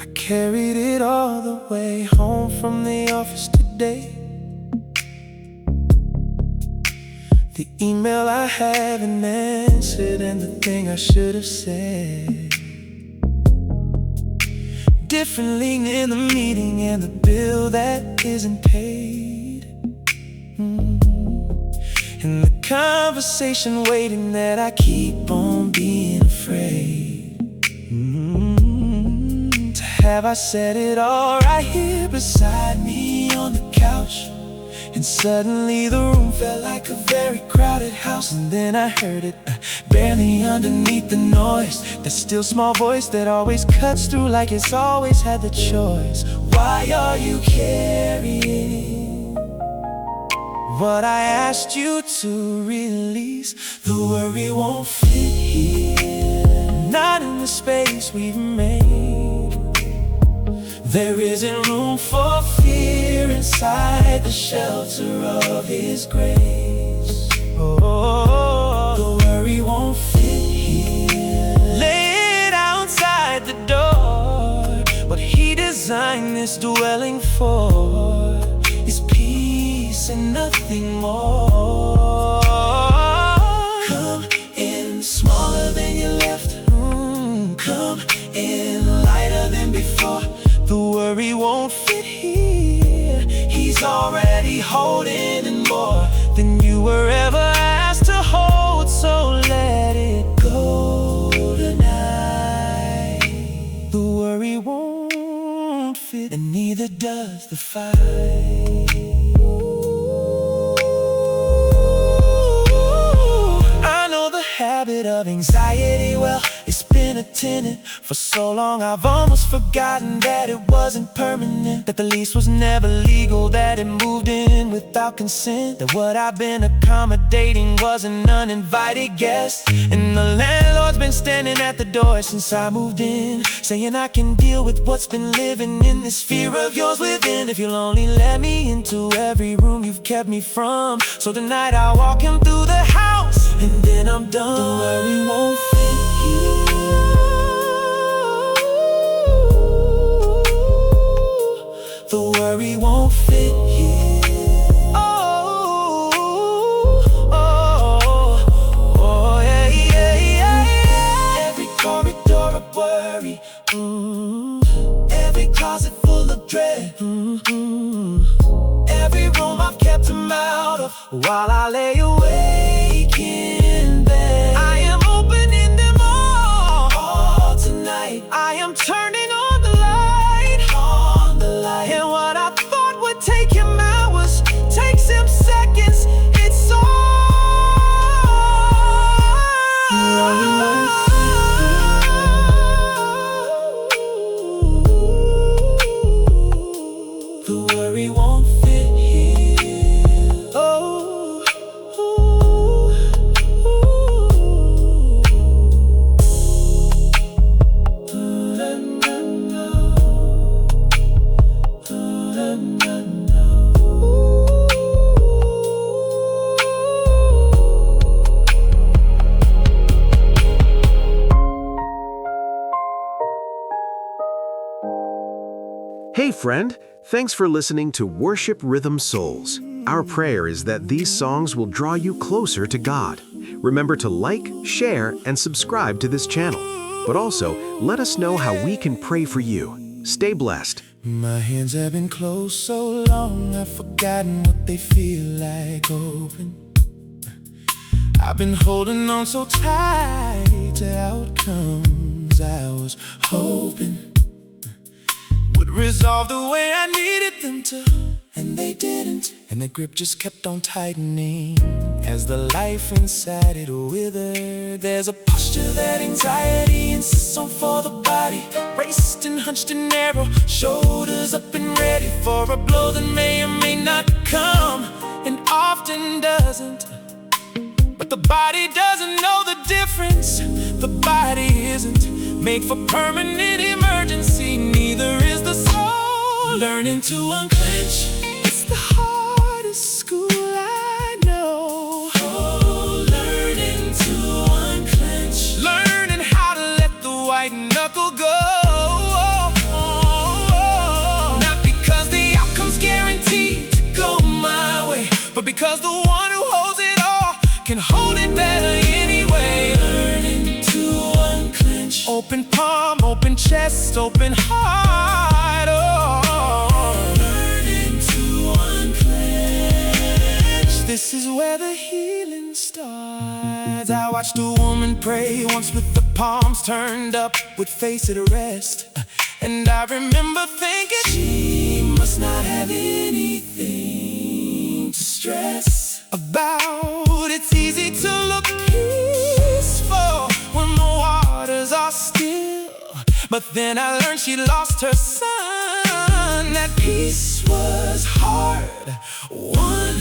I carried it all the way home from the office today. The email I haven't answered and the thing I should have said differently in the meeting and the bill that isn't paid. And the conversation waiting that I keep on being afraid. Have I said it all right here beside me on the couch? And suddenly the room felt like a very crowded house. And then I heard it barely underneath the noise, that still small voice that always cuts through like it's always had the choice. Why are you carrying what I asked you to release? The worry won't fit here, not in the space we've made. There isn't room for fear inside the shelter of His grace. Oh, the worry won't fit here. Lay it outside the door. What He designed this dwelling for is peace and nothing more. Come in smaller than you left. Come in lighter than before. The worry won't fit here. He's already holding in more than you were ever asked to hold. So let it go tonight. The worry won't fit, and neither does the fight. I know the habit of anxiety, well, it's been a tenant for so long I've almost forgotten that it wasn't permanent, that the lease was never legal, that it moved in without consent, that what I've been accommodating was an uninvited guest. And the landlord's been standing at the door since I moved in, saying I can deal with what's been living in this fear of yours within, if you'll only let me into every room you've kept me from. So tonight I'll walk him through the house, and then I'm done. The worry won't fit here. The worry won't fit here. Oh, oh, oh, yeah, yeah, yeah, yeah. Every corridor of worry, every closet full of dread, every room I've kept him out of while I lay awake in bed. I am opening them all tonight. I am turning on the light, and what I thought would take him hours takes him seconds. It's all the worry won't fit here. Oh, Hey friend, thanks for listening to Worship Rhythm Souls. Our prayer is that these songs will draw you closer to God. Remember to like, share, and subscribe to this channel. But also, let us know how we can pray for you. Stay blessed. My hands have been closed so long, I've forgotten what they feel like open. I've been holding on so tight to outcomes I was hoping would resolve the way I needed them to, and they didn't. And the grip just kept on tightening as the life inside it withered. There's a posture that anxiety insists on for the body, braced and hunched and narrow, shoulders up and ready for a blow that may or may not come, and often doesn't. But the body doesn't know the difference. The body isn't made for permanent emergency, neither is the soul. Learning to unclench, it's the hardest school I know. Oh, learning to unclench, learning how to let the white knuckle go. can hold it better anyway. Learning to unclench. Open palm, open chest, open heart. Oh, learning to unclench. This is where the healing starts. I watched a woman pray once with the palms turned up, with face at rest. And I remember thinking, she must not have anything to stress about. It's easy to look peaceful when the waters are still, but then I learned she lost her son. That peace was hard, one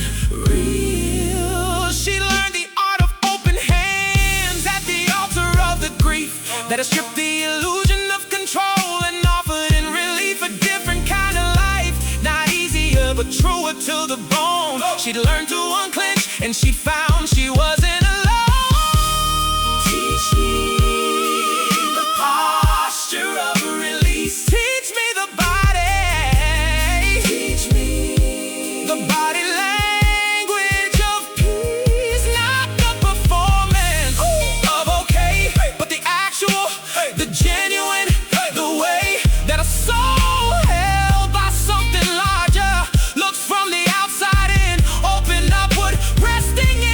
real. She learned the art of open hands at the altar of the grief that has stripped the illusion of control and offered in relief a different kind of life. Not easier, but truer to the bone. She'd learned to unclench, and she found she wasn't alone. Teach me the posture of release. Teach me the body. Teach me the body language of peace. Not the performance of okay, but the actual, the genuine, the way that a soul held by something larger looks from the outside in, open upward, resting in.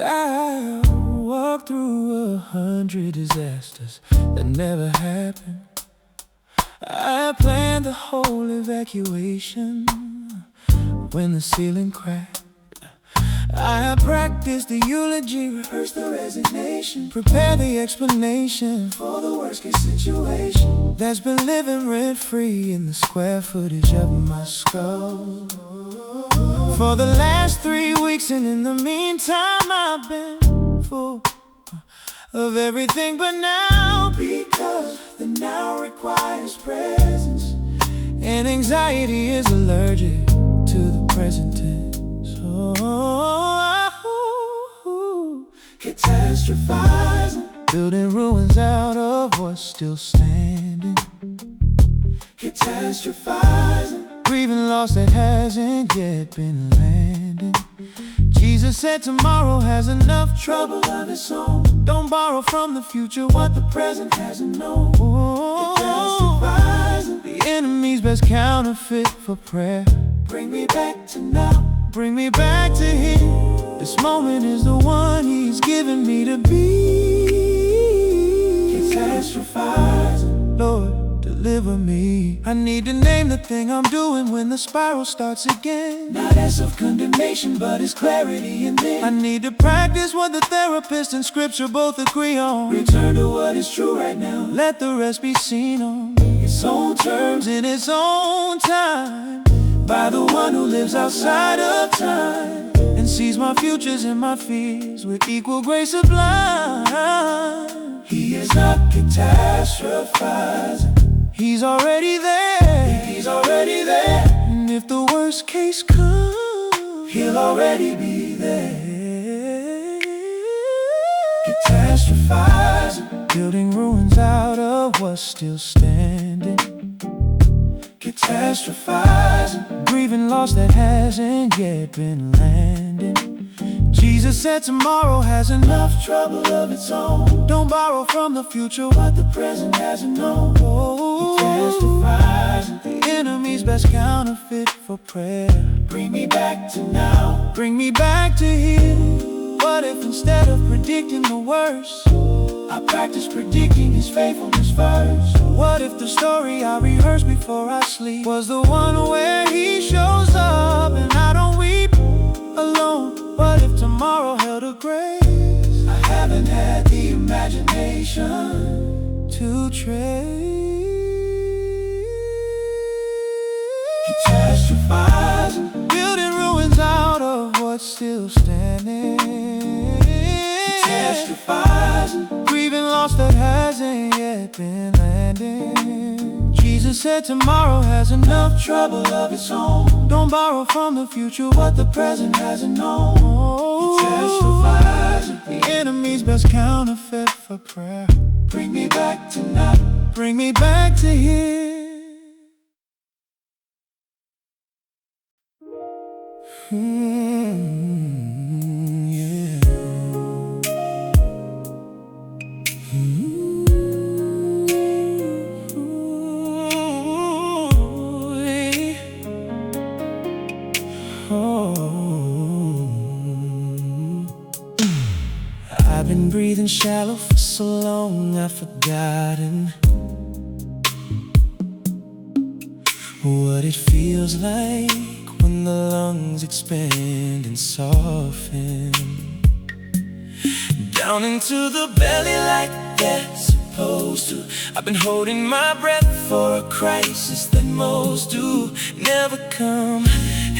I walked through 100 disasters that never happened. I planned the whole evacuation when the ceiling cracked. I practiced the eulogy, rehearsed the resignation, prepared the explanation for the worst case situation that's been living rent-free in the square footage of my skull for the last 3 weeks. And in the meantime I've been full of everything but now, because the now requires presence, and anxiety is allergic to the present tense. Catastrophizing, building ruins out of what's still standing. Catastrophizing, grieving loss that hasn't yet been landed. Jesus said tomorrow has enough trouble of its own. Don't borrow from the future what the present hasn't known. Catastrophizing, the enemy's best counterfeit for prayer. Bring me back to now, bring me back to here. This moment is the one he's given me to be. Catastrophizing, Lord, deliver me. I need to name the thing I'm doing when the spiral starts again. Not as self-condemnation, but as clarity in then. I need to practice what the therapist and scripture both agree on. Return to what is true right now. Let the rest be seen on its own terms, in its own time, by the one who lives outside of time and sees my futures and my fears with equal grace sublime. He is not catastrophizing. He's already there. He's already there. And if the worst case comes, he'll already be there. Catastrophizing, building ruins out of what's still standing. Catastrophizing, grieving loss that hasn't yet been landed. Jesus said tomorrow has enough trouble of its own. Don't borrow from the future what the present hasn't known. Catastrophizing, the enemy's best counterfeit for prayer. Bring me back to now, bring me back to here. What if instead of predicting the worst, I practice predicting His faithfulness first. What if the story I rehearse before I sleep was the one where He shows up and I don't weep alone? What if tomorrow held a grace I haven't had the imagination to trace? He testifies, building ruins out of what's still standing. He testifies, grieving loss that hasn't yet been landing. Jesus said tomorrow has enough trouble of its own. Don't borrow from the future what the present hasn't known. He testifies, the enemy's best counterfeit for prayer. Bring me back to now, bring me back to Him. Yeah. I've been breathing shallow for so long I've forgotten what it feels like when the lungs expand and soften down into the belly like they're supposed to. I've been holding my breath for a crisis that most do never come,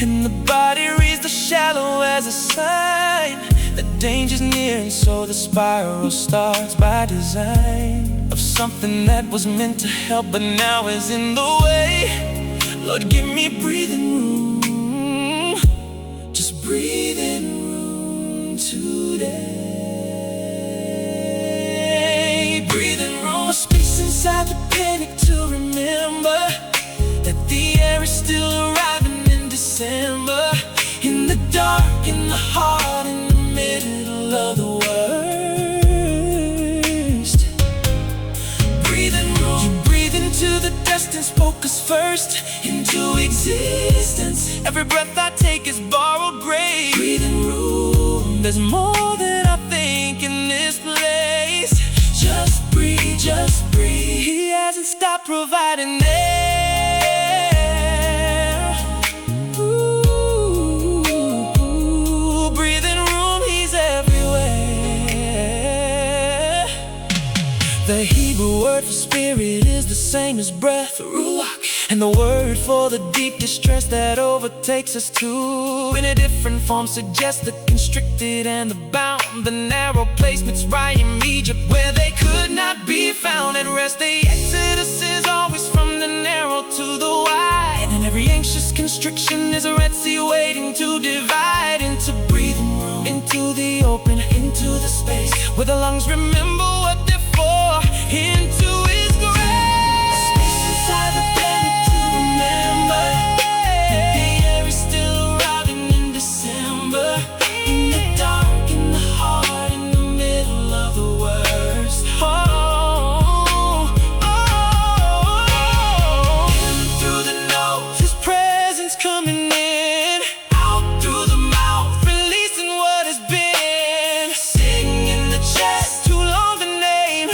and the body reads the shallow as a sign that danger's near, and so the spiral starts by design of something that was meant to help but now is in the way. Lord, give me breathing room, just breathing room today. Breathing room, space inside the panic to remember that the air is still arriving in December. In the dark, in the heart, in the middle of the worst. Breathing room, you breathe into the dust and spoke us first into existence. Every breath I take is borrowed grace. Breathing room, there's more than I think in this place. Just breathe, just breathe. He hasn't stopped providing air. Ooh, breathing room, He's everywhere. The Hebrew word for spirit is the same as breath, ruach. And the word for the deep distress that overtakes us too, in a different form, suggests the constricted and the bound. The narrow place Mitzrayim, Egypt, where they could not be found at rest. The exodus is always from the narrow to the wide, and every anxious constriction is a Red Sea waiting to divide into breathing room, into the open, into the space where the lungs remember what they're for, into His grace. Space inside the belly to remember that the air is still arriving in December. In the dark, in the heart, in the middle of the worst. Oh, oh, oh. In through the nose, His presence coming in. Out through the mouth, releasing what has been. Sing in the chest, too long to name.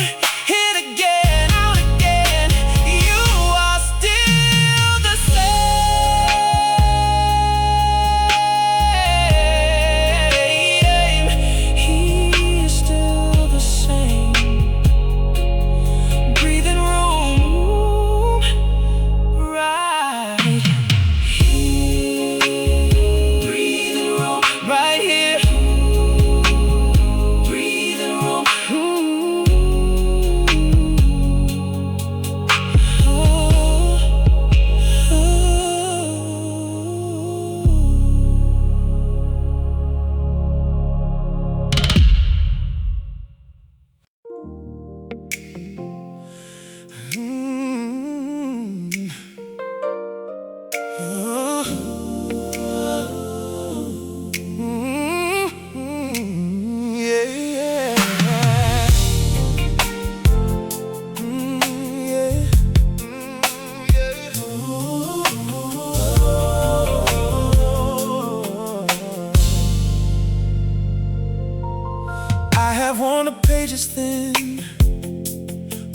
have worn the pages thin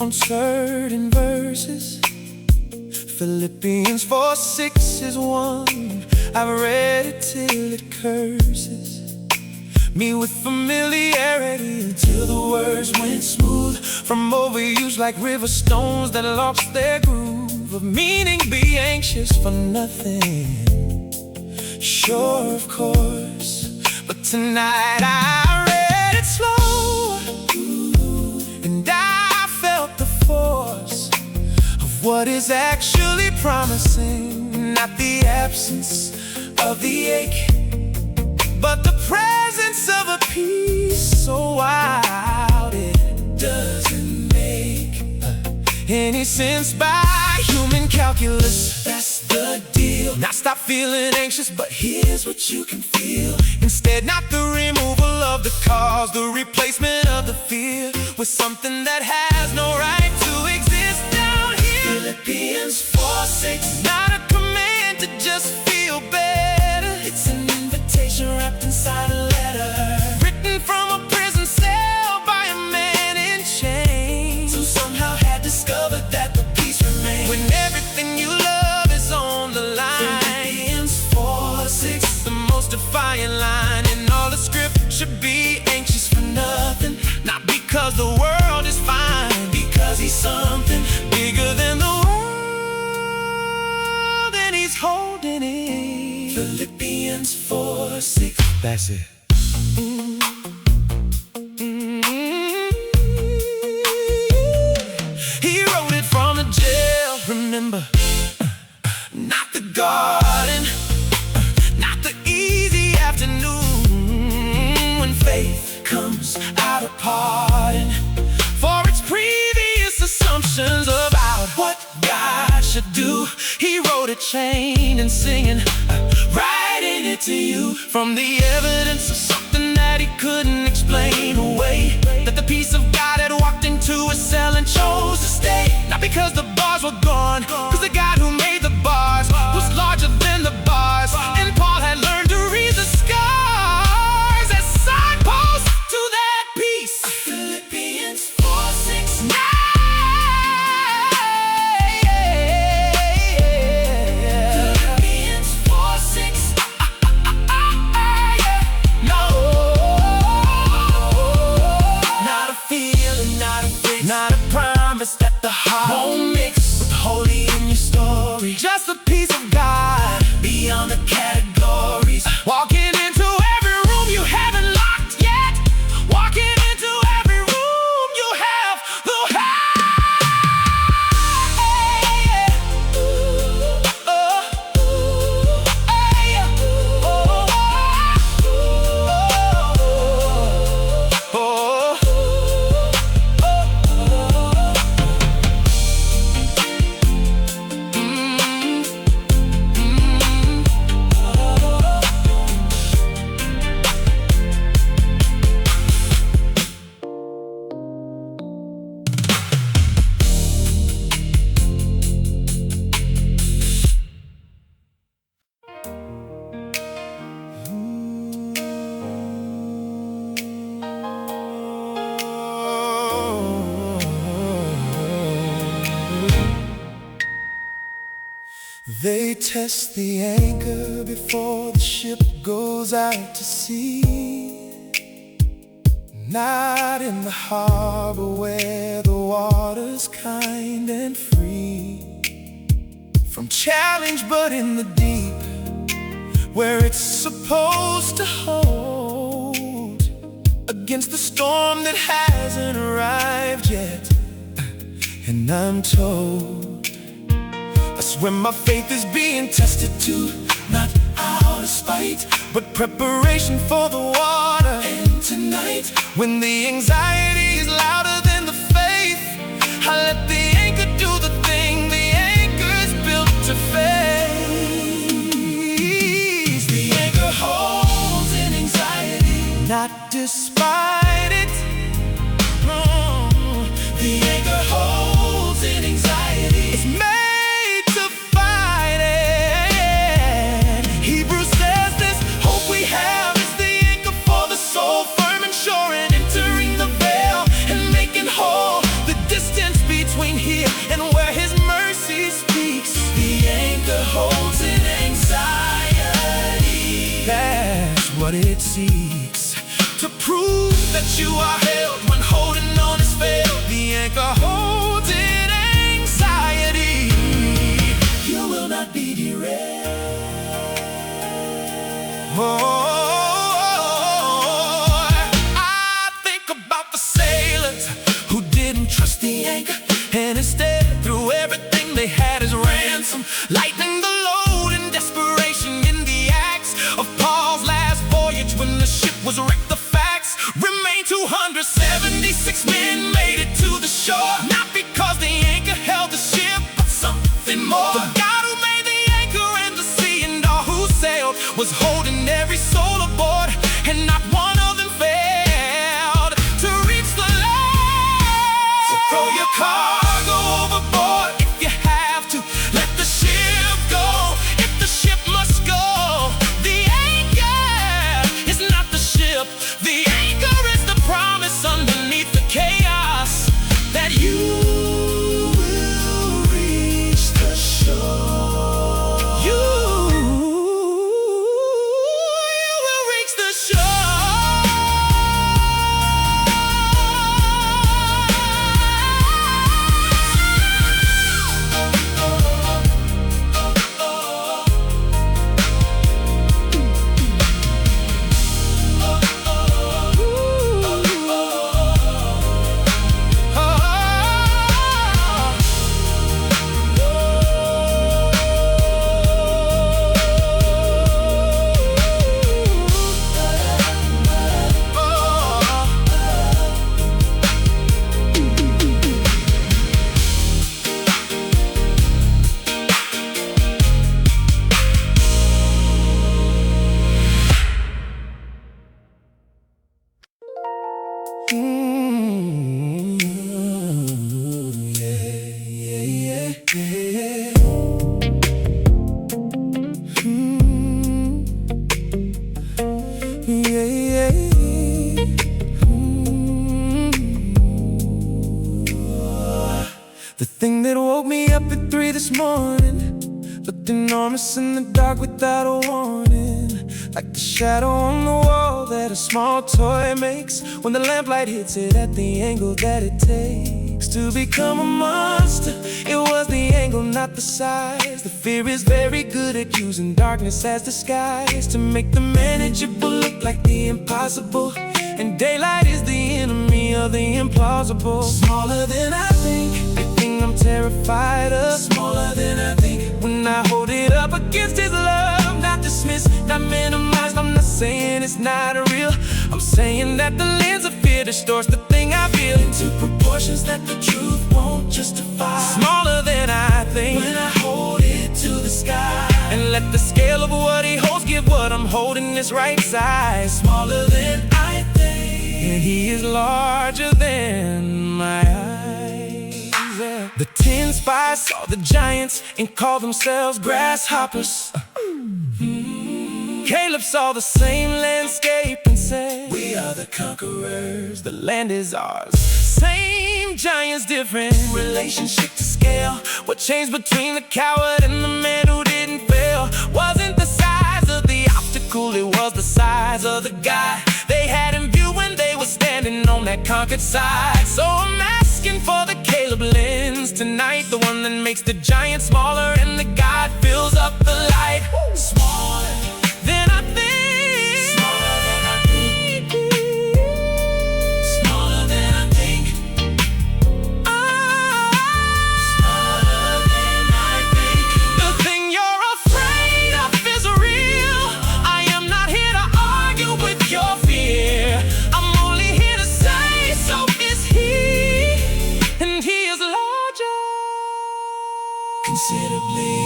on certain verses. Philippians 4:6 is one. I've read it till it curses me with familiarity until the words went smooth from overuse like river stones that lost their groove of meaning. Be anxious for nothing, sure of course, but tonight I read it slow and I felt the force of what is actually promising, not the absence of the ache, but the presence of a peace so wild it doesn't make any sense by human calculus. That's the deal. Now stop feeling anxious, but here's what you can feel instead. Not the removal of the cause, the replacement of the fear with something that has no right to exist down here. Philippians 4:6, not a command to just feel better. It's an invitation wrapped inside a letter, written from a prison cell by a man in chains, who somehow had discovered that the peace remains when everything you love is on the line. Philippians 4:6, the most defiant line in all the scripture. Be anxious for nothing, not because the world is fine, because he's something bigger than the world and he's holding it. Philippians 4:6, that's it. He wrote it from the jail, remember, not the garden, not the easy afternoon when faith comes out of pardon for its previous assumptions about what God should do. He wrote it chained and singing, writing it to you from the evidence of something that he couldn't explain away, that the peace of God had walked into a cell and chose to stay. Not because the bars were gone, because the God who made the bars was larger than the bars, and Paul had learned to read the scars as signposts to that peace. Philippians 4:6. Philippians 4:6. No, not a feeling, not a fix, not a promise that the heart won't mix with the holy in your story. Just the peace of God beyond the categories. Walking into every room you haven't locked yet. Walking into every room you have the They test the anchor before the ship goes out to sea. Not in the harbor where the water's kind and free from challenge, but in the deep where it's supposed to hold against the storm that hasn't arrived yet. And I'm told that's when my faith is being tested too, not out of spite, but preparation for the water. And tonight, when the anxiety is louder than the faith, I let the anchor do the thing the anchor's built to face. The anchor holds in anxiety, not despite it. The anchor holds in anxiety. It's made to fight it. Hebrews says this, hope we have is the anchor for the soul, firm and sure, and entering the what it seeks to prove that you are held when holding on is failed. The anchor holds in anxiety. You will not be derailed. I think about the sailors who didn't trust the anchor and instead threw everything they had as ransom, lightening the load in desperation. In the acts of Paul's last voyage, when the ship was wrecked, the facts remain. 276 men made it to the shore, not because the anchor held the ship, but something more. The God who made the anchor and the sea and all who sailed was holding every soul aboard, and not one of them failed to reach the land. So throw your cargo overboard if you have to. Let the ship go if the ship must go. The anchor is not the ship. The anchor is the promise underneath the chaos that you will reach the shore. You will reach the The thing that woke me up at 3 this morning looked enormous in the dark without a warning, like the shadow on the wall that a small toy makes when the lamplight hits it at the angle that it takes to become a monster. It was the angle, not the size. The fear is very good at using darkness as disguise to make the manageable look like the impossible, and daylight is the enemy of the implausible. Smaller than I think, the thing I'm terrified of. Smaller than I think, when I hold it up against his love. Not dismissed, not minimized. I'm not saying it's not real. I'm saying that the lens of fear distorts the thing I feel into proportions that the truth won't justify. Smaller than I think, when I hold it to the sky, and let the scale of what he holds give what I'm holding this right size. Smaller than I think, and he is larger than my eyes. The 10 spies saw the giants and called themselves grasshoppers. Caleb saw the same landscape and said, we are the conquerors, the land is ours. Same giants, different relationship to scale. What changed between the coward and the man who didn't fail wasn't the size of the obstacle, it was the size of the guy they had in view when they were standing on that conquered side. So I'm asking for the Caleb lens tonight, the one that makes the giant smaller and the God fills up the light. Smaller than I think. Smaller than I think. Smaller than I think. Smaller than I think. The thing you're afraid of is real. I am not here to argue with your fear. I'm only here to say, so is he. And he is larger considerably.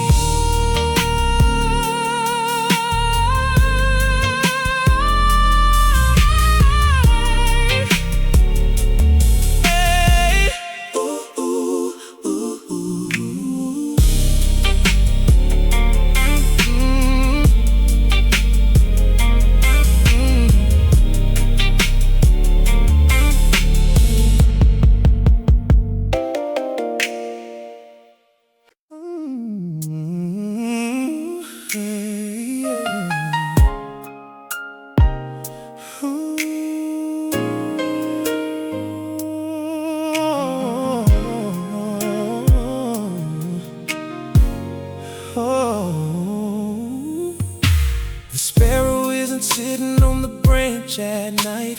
isn't sitting on the branch at night,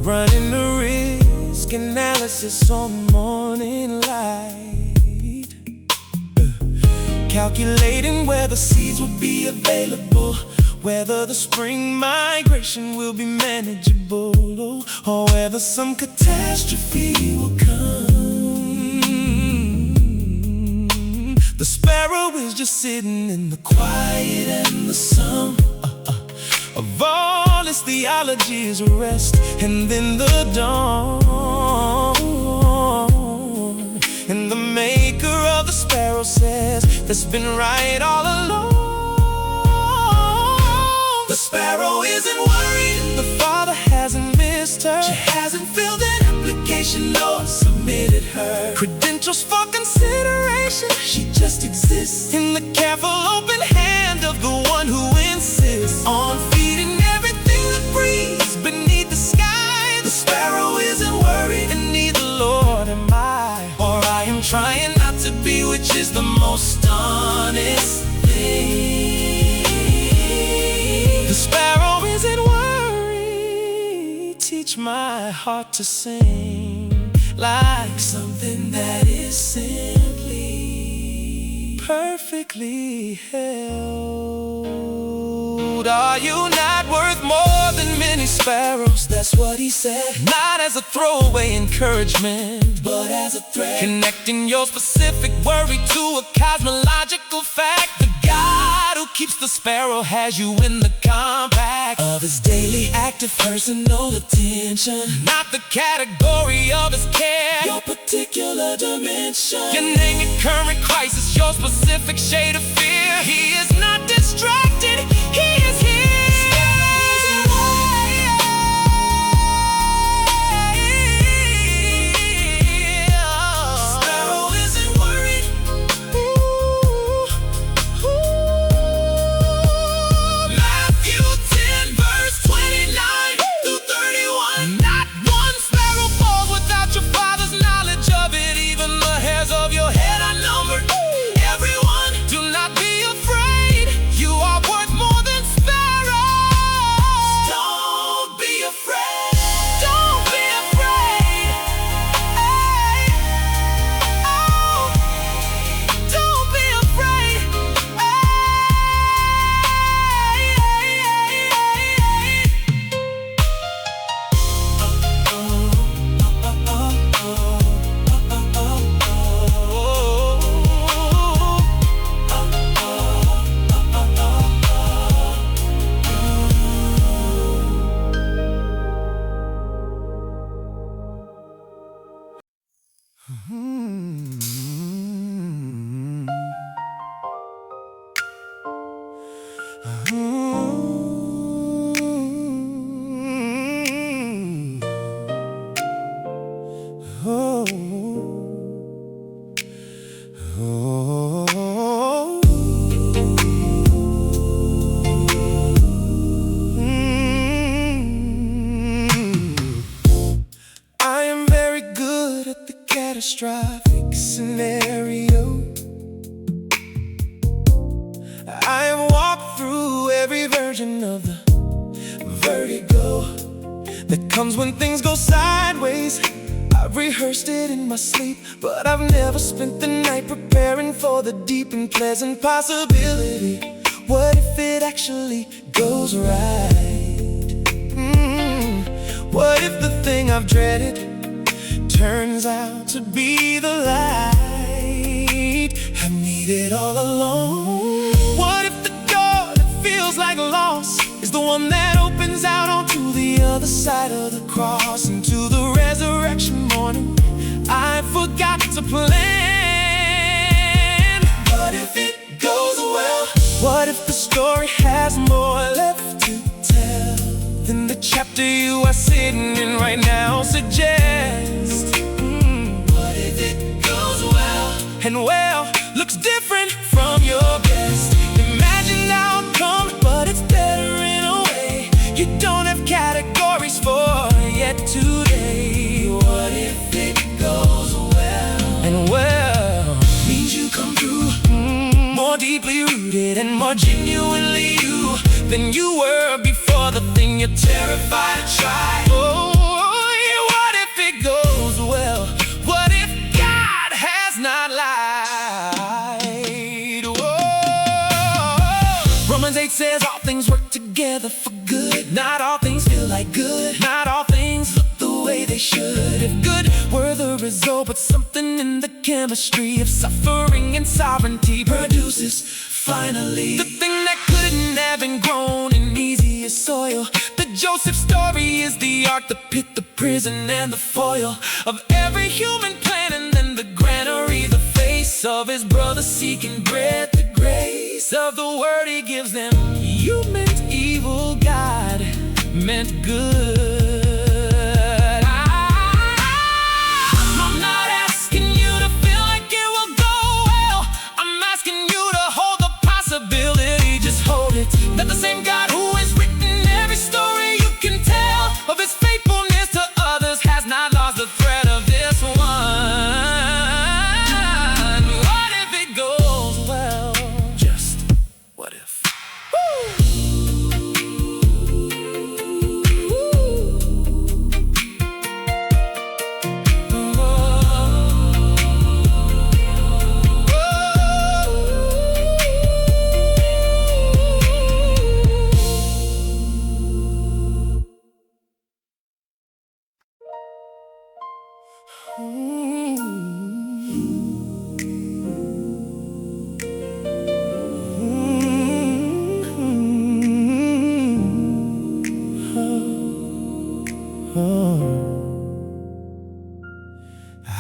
running the risk analysis on morning light, calculating where the seeds will be available, whether the spring migration will be manageable, or whether some catastrophe will come. The sparrow is just sitting in the quiet and the sum of all its theology is rest, and then the dawn. And the maker of the sparrow says that's been right all along. The sparrow isn't worried, and the Father hasn't missed her. She hasn't filled an application nor submitted her credentials for consideration. She just exists in the careful open hand of the one who insists on feeding everything that breathes beneath the sky. The sparrow isn't worried, and neither, Lord, am I, or I am trying not to be, which is the most honest thing. The sparrow isn't worried. Teach my heart to sing like something that is simply perfectly held. Are you not worth more than many sparrows? That's what he said. Not as a throwaway encouragement, but as a threat, connecting your specific worry to a cosmological fact. The God who keeps the sparrow has you in the compact of his daily active personal attention, not the category of his care, your particular dimension, your name, your current crisis, your specific shade of fear. He is not distracted, he is here. Catastrophic scenario. I have walked through every version of the vertigo that comes when things go sideways. I've rehearsed it in my sleep, but I've never spent the night preparing for the deep and pleasant possibility. What if it actually goes right? What if the thing I've dreaded turns out to be the light I've needed all along? What if the door that feels like loss is the one that opens out onto the other side of the cross, into the resurrection morning I forgot to plan? What if it goes well? What if the story has more left to tell than the chapter you are sitting in right now suggests? What if it goes well, and well looks different from your best imagined outcome, but it's better in a way you don't have categories for yet today? What if it goes well, and well means you come through more deeply rooted grounded and more genuinely you than you were before the thing you're terrified to try. Oh, what if it goes well? What if God has not lied? Whoa. Romans 8 says all things work together for good. Not all things feel like good. Not all things look the way they should. If good were the result, but something in the chemistry of suffering and sovereignty produces finally the thing that couldn't have been grown in easier soil. The Joseph story is the ark, the pit, the prison, and the foil of every human plan, and then the granary, the face of his brother seeking bread, the grace of the word he gives them. You meant evil, God meant good. I'm not asking you to feel like it will go well. I'm asking you to hold the possibility, just hold it. That the same God who has written every story you can tell of his faithfulness to others has not lost the thread of this one. What if it goes well? Just what if? Woo!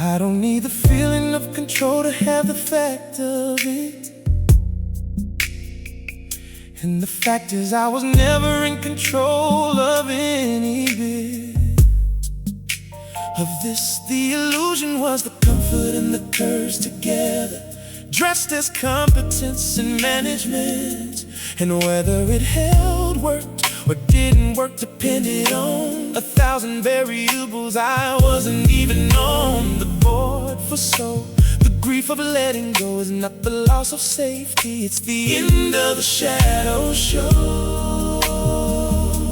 I don't need the feeling of control to have the fact of it. And the fact is I was never in control of any bit of this. The illusion was the comfort and the curse together, dressed as competence and management. And whether it held, worked, or didn't work depended on 1,000 variables I wasn't even on the board for. So the grief of letting go is not the loss of safety, it's the end of the shadow show.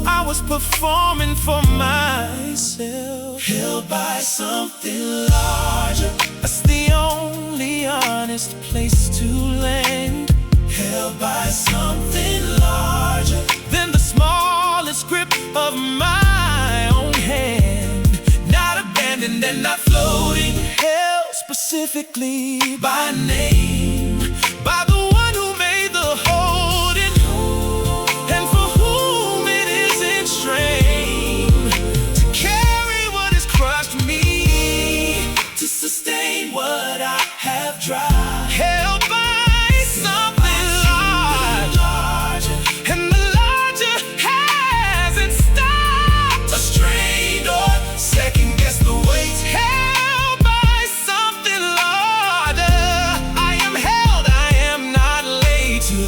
I was performing for myself, held by something larger. That's the only honest place to land. Held by something larger than the smallest grip of my own hand. Not abandoned and not floating, held specifically by name, by the one who made the holding, and for whom it isn't strange to carry what has crushed me, to sustain what I have tried. Held by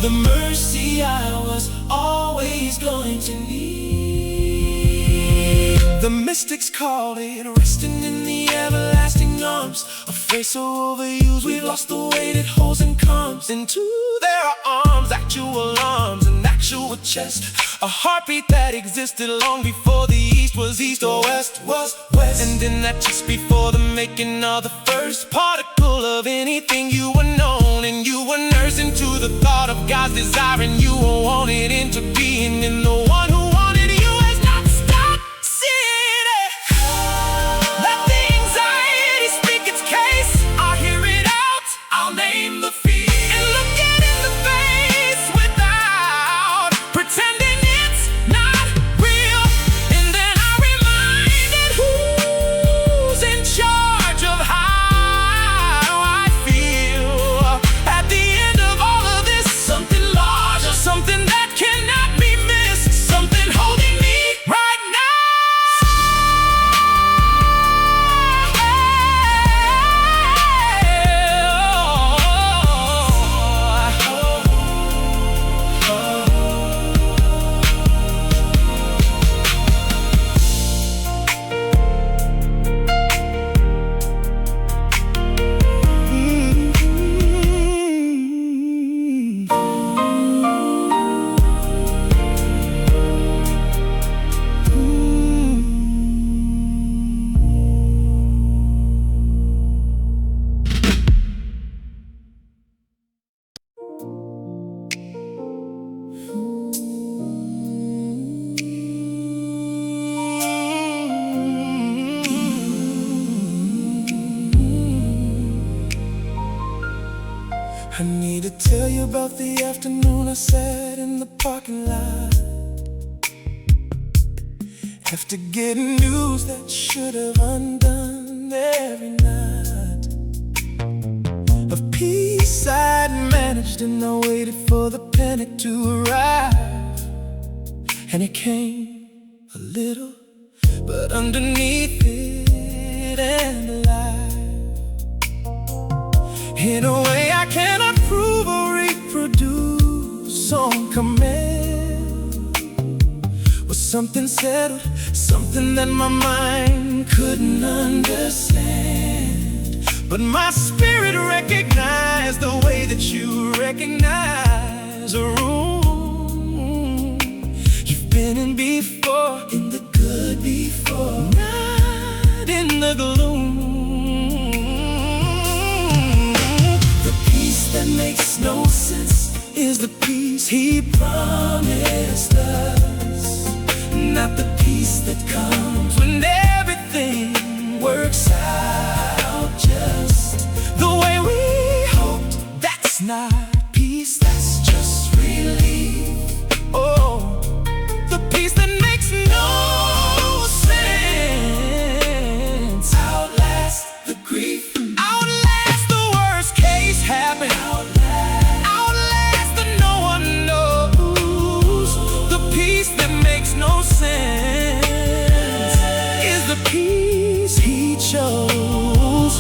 the mercy I was always going to need. The mystics called it resting in the everlasting arms. A phrase so overused we've lost the weight it holds and comes into their arms. Actual arms, an actual chest, a heartbeat that existed long before the east was east or west was west. And in that just before the making of the first particle of anything you were known, and you were nursed into the thought of God's desire, and you were wanted into being in the one who wanted you has not stopped seeing it. Let the anxiety speak its case. I'll hear it out, I'll name the fear, and look it in the face without pretending it's not real. And then I reminded who's in charge of how I feel. At the end of all of this, something larger, something that I sat in the parking lot after getting news that should have undone every knot of peace I'd managed, and I waited for the panic to arrive. And it came a little, but underneath it and alive. In a way I cannot prove or reproduce on command, was something settled, something that my mind couldn't understand. But my spirit recognized the way that you recognize a room you've been in before, in the good before, not in the gloom. The peace that makes no sense is the peace He promised us, not the peace that comes when everything works out just the way we hoped. That's not peace, that's just relief. Oh, the peace that makes no sense outlast the grief, outlast the worst case happen, outlast the no one knows. The peace that makes no sense is the peace He chose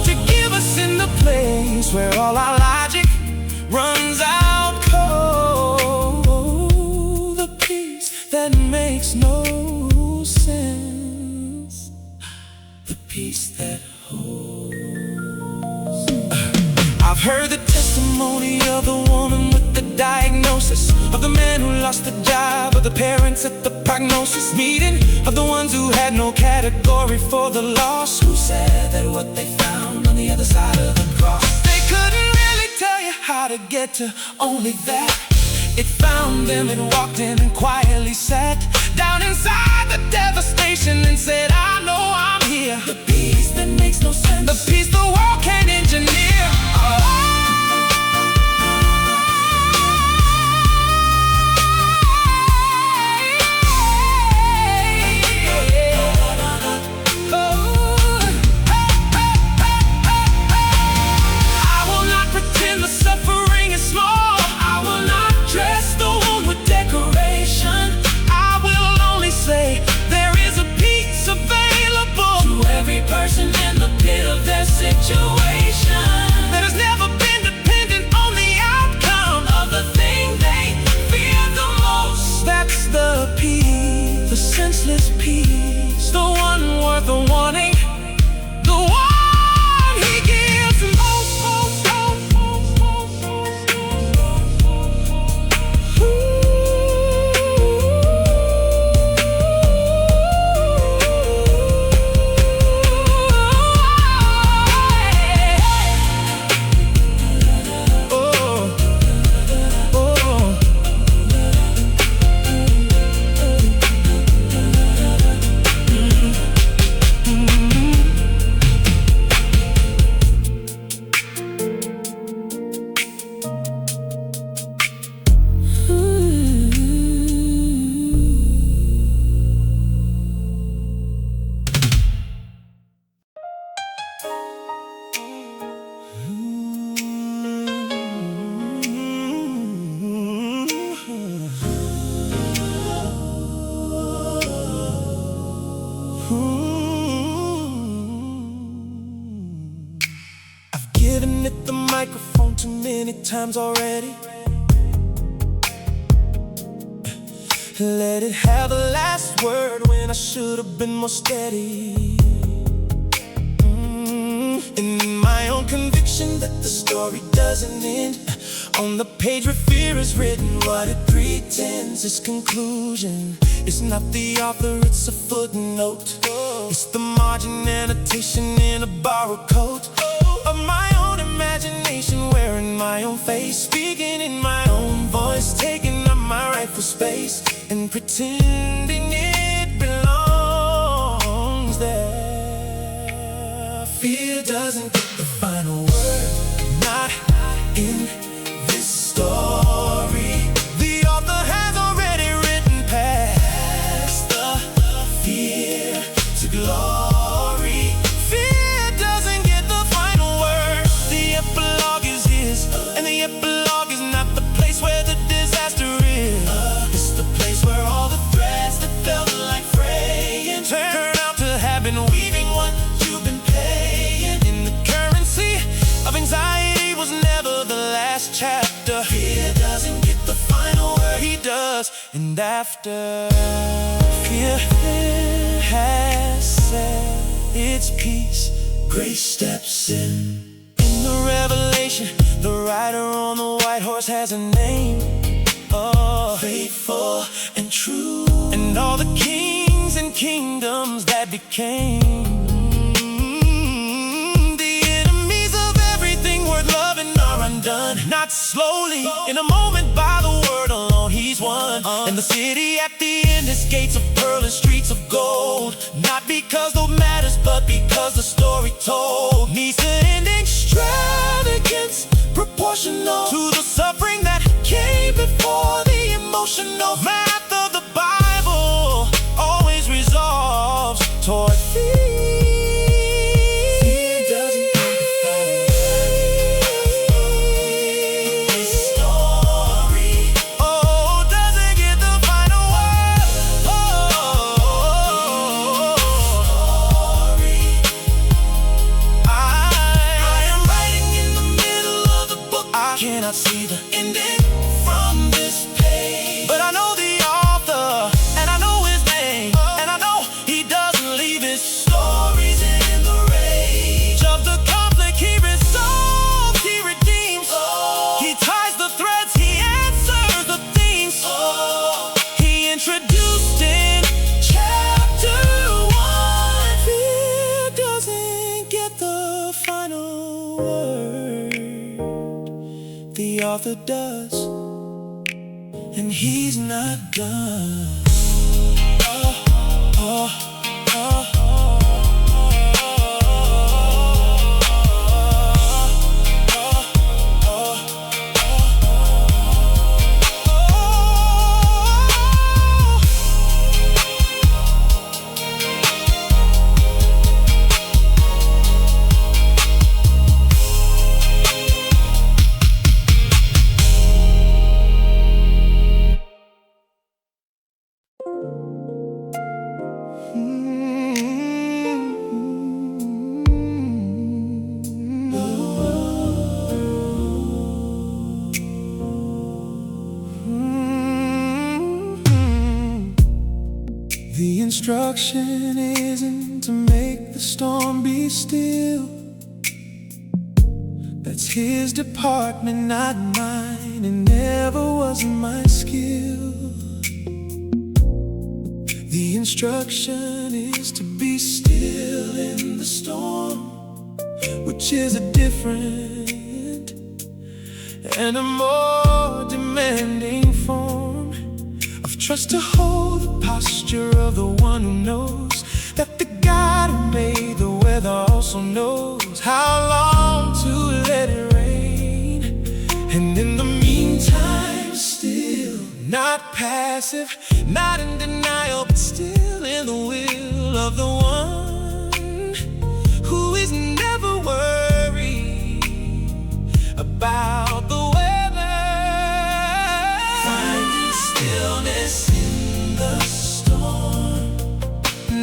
to give us in the place where all our logic runs out cold. The peace that makes no sense, the peace that holds. I've heard the testimony of the woman with the diagnosis, of the man who lost the job, of the parents at the prognosis meeting, of the ones who had no category for the loss, who said that what they found on the other side of the cross, they couldn't really tell you how to get to only that. It found them and walked in and quietly sat down inside the devastation and said, I know I'm here. The peace that makes no sense, the peace the world can't engineer. Situation that has never been dependent on the outcome of the thing they fear the most. That's the peace, the senseless peace, the one worth the wanting, the one He gives most. I've given it the microphone too many times already. Let it have the last word when I should have been more steady. In my own conviction that the story doesn't end on the page where fear is written, what it pretends is conclusion. It's not the author, it's a footnote. It's the margin annotation in a borrowed coat of my own imagination, wearing my own face, speaking in my own voice, taking up my rightful space and pretending it belongs there. Fear doesn't get the final word, not in this story. does. And after fear has said its peace, grace steps in. In the revelation, the rider on the white horse has a name, faithful and true. And all the kings and kingdoms that became the enemies of everything worth loving are undone. Not slowly, in a moment, by the word alone he's won. And the city at the end is gates of pearl and streets of gold. Not because those matters, but because the story told needs to end extravagance proportional to the suffering that came before the emotional math of the Bible always resolves toward fear. Fear doesn't define this story. Oh, doesn't get the final word. I am writing in the middle of the book. I cannot see the ending from this page, but I know the author, and I know his name, and I know he doesn't leave his stories in the rage of the conflict. He resolves, he redeems, he ties the threads, he answers the themes. He introduced in chapter 1. Fear doesn't get the final word, the author does, and he's not done. The instruction isn't to make the storm be still. That's his department, not mine. It never was my skill. The instruction is to be still in the storm, which is a different and a more demanding form of trust, to hold the posture of the one who knows that the God who made the weather also knows how long to let it rain. And in the meantime, still not passive, not in denial, but still in the will of the one who is never worried about the weather. Finding stillness in the storm,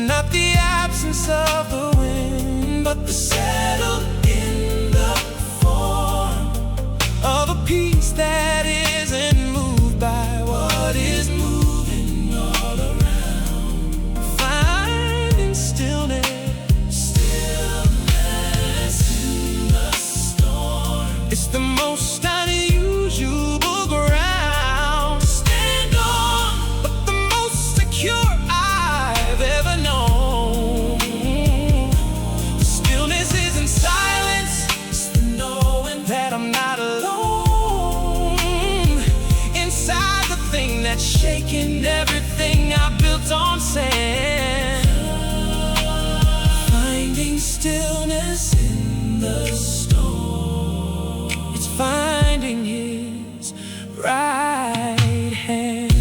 not the absence of the wind, but the settled in the form of a peace that isn't moved by what is moving all around. Finding stillness in the storm. It's the most unusual ground to stand on, but the most secure I've ever known. The stillness isn't silence, it's the knowing that I'm not alone inside the thing that's shaking everything I built on sand. Finding stillness in the storm, it's finding his right hand.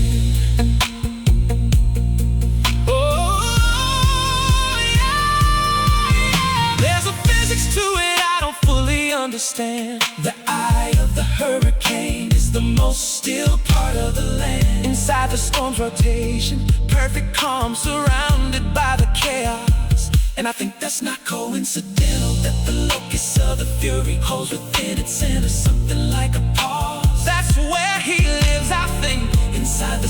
Oh, yeah. There's a physics to it I don't fully understand. The eye of the hurricane is the most still part of the land. Inside the storm's rotation, perfect calm surrounded by the chaos. And I think that's not coincidental, that the locus of the fury holds within its center something like a pause. That's where he lives, I think, inside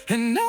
And the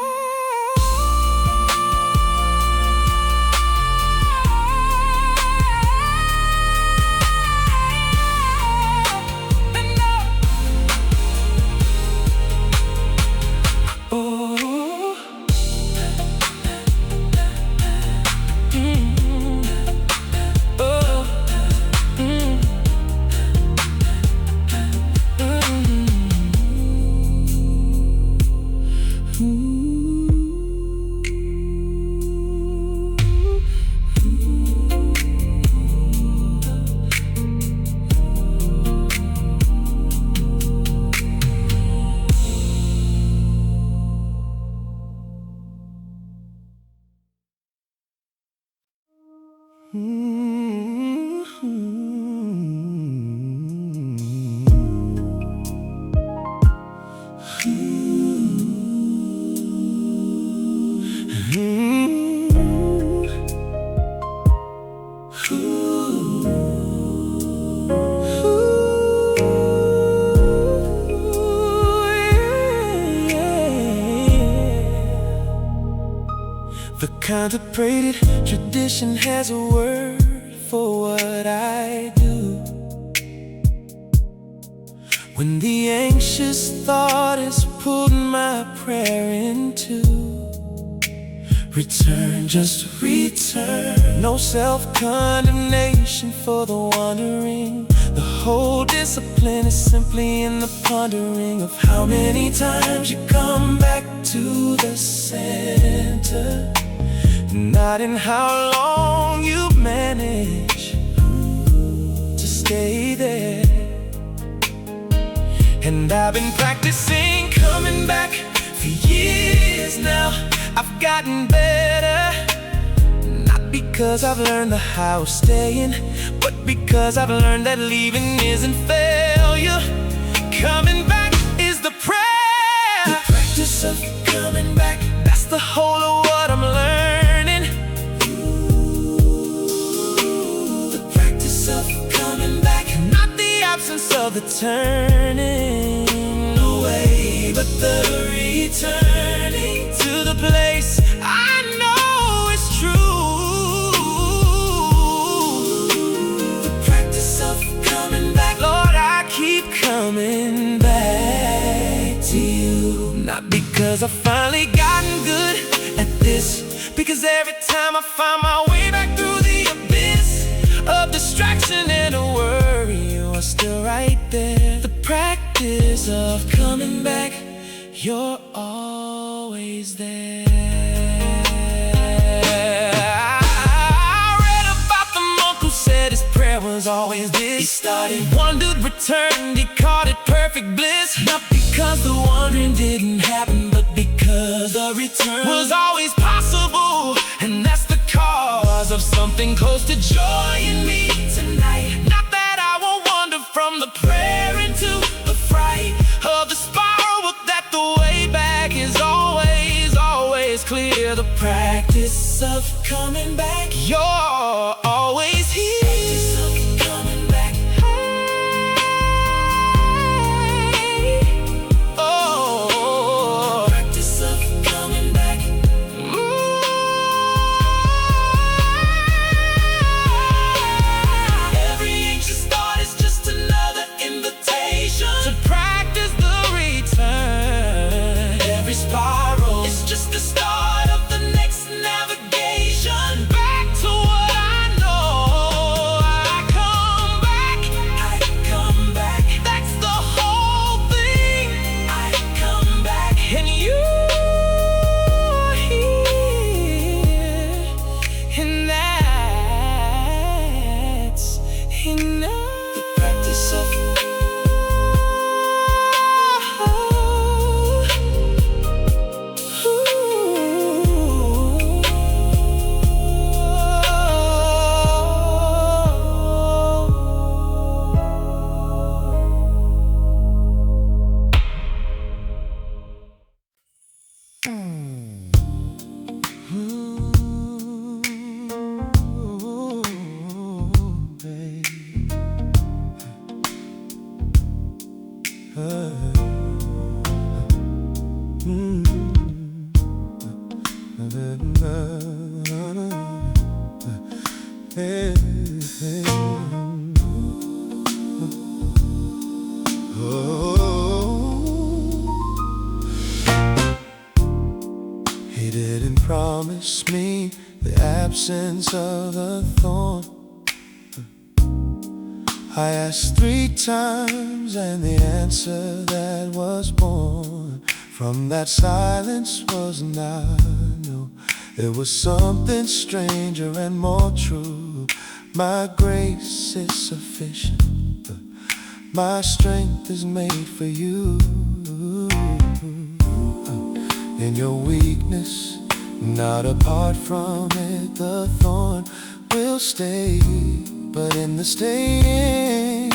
contemplated tradition has a word for what I do. When the anxious thought is pulled my prayer into return, just return. No self-condemnation for the wandering. The whole discipline is simply in the pondering of how many times you come back to the center, not in how long you manage to stay there. And I've been practicing coming back for years now. I've gotten better, not because I've learned the how of staying, but because I've learned that leaving isn't failure. Coming back is the prayer, the practice of coming back. That's the whole of what I'm learning. The practice of coming back, not the absence of the turning away, but the returning to the place I know is true. The practice of coming back, Lord, I keep coming back to you. Not because I've finally gotten good at this, because every time I find my way back through the abyss of distraction and a worry, you are still right there. The practice of coming back, you're always there. I read about the monk who said his prayer was always this. He started, wandered, returned, he called it perfect bliss. Not because the wandering didn't happen, but because the return was always possible. And that's the cause of something close to joy in me tonight. Not that I won't wander from the prayer into the fright of the spiral, but that the way back is always, always clear. The practice of coming back, you're always here. Practice of coming back. Hey, oh, practice of coming back. Every anxious thought is just another invitation to practice the return. Every spiral is just the start of the next navigation back to what I know. I come back, that's the whole thing. I come back, and you are here, and that's enough. The practice of Hey, hey. He didn't promise me the absence of the thorn. I asked 3 times and the answer that was born from that silence was not no. It was something stranger and more true. My grace is sufficient. My strength is made for you. In your weakness, not apart from it, the thorn will stay. But in the staying,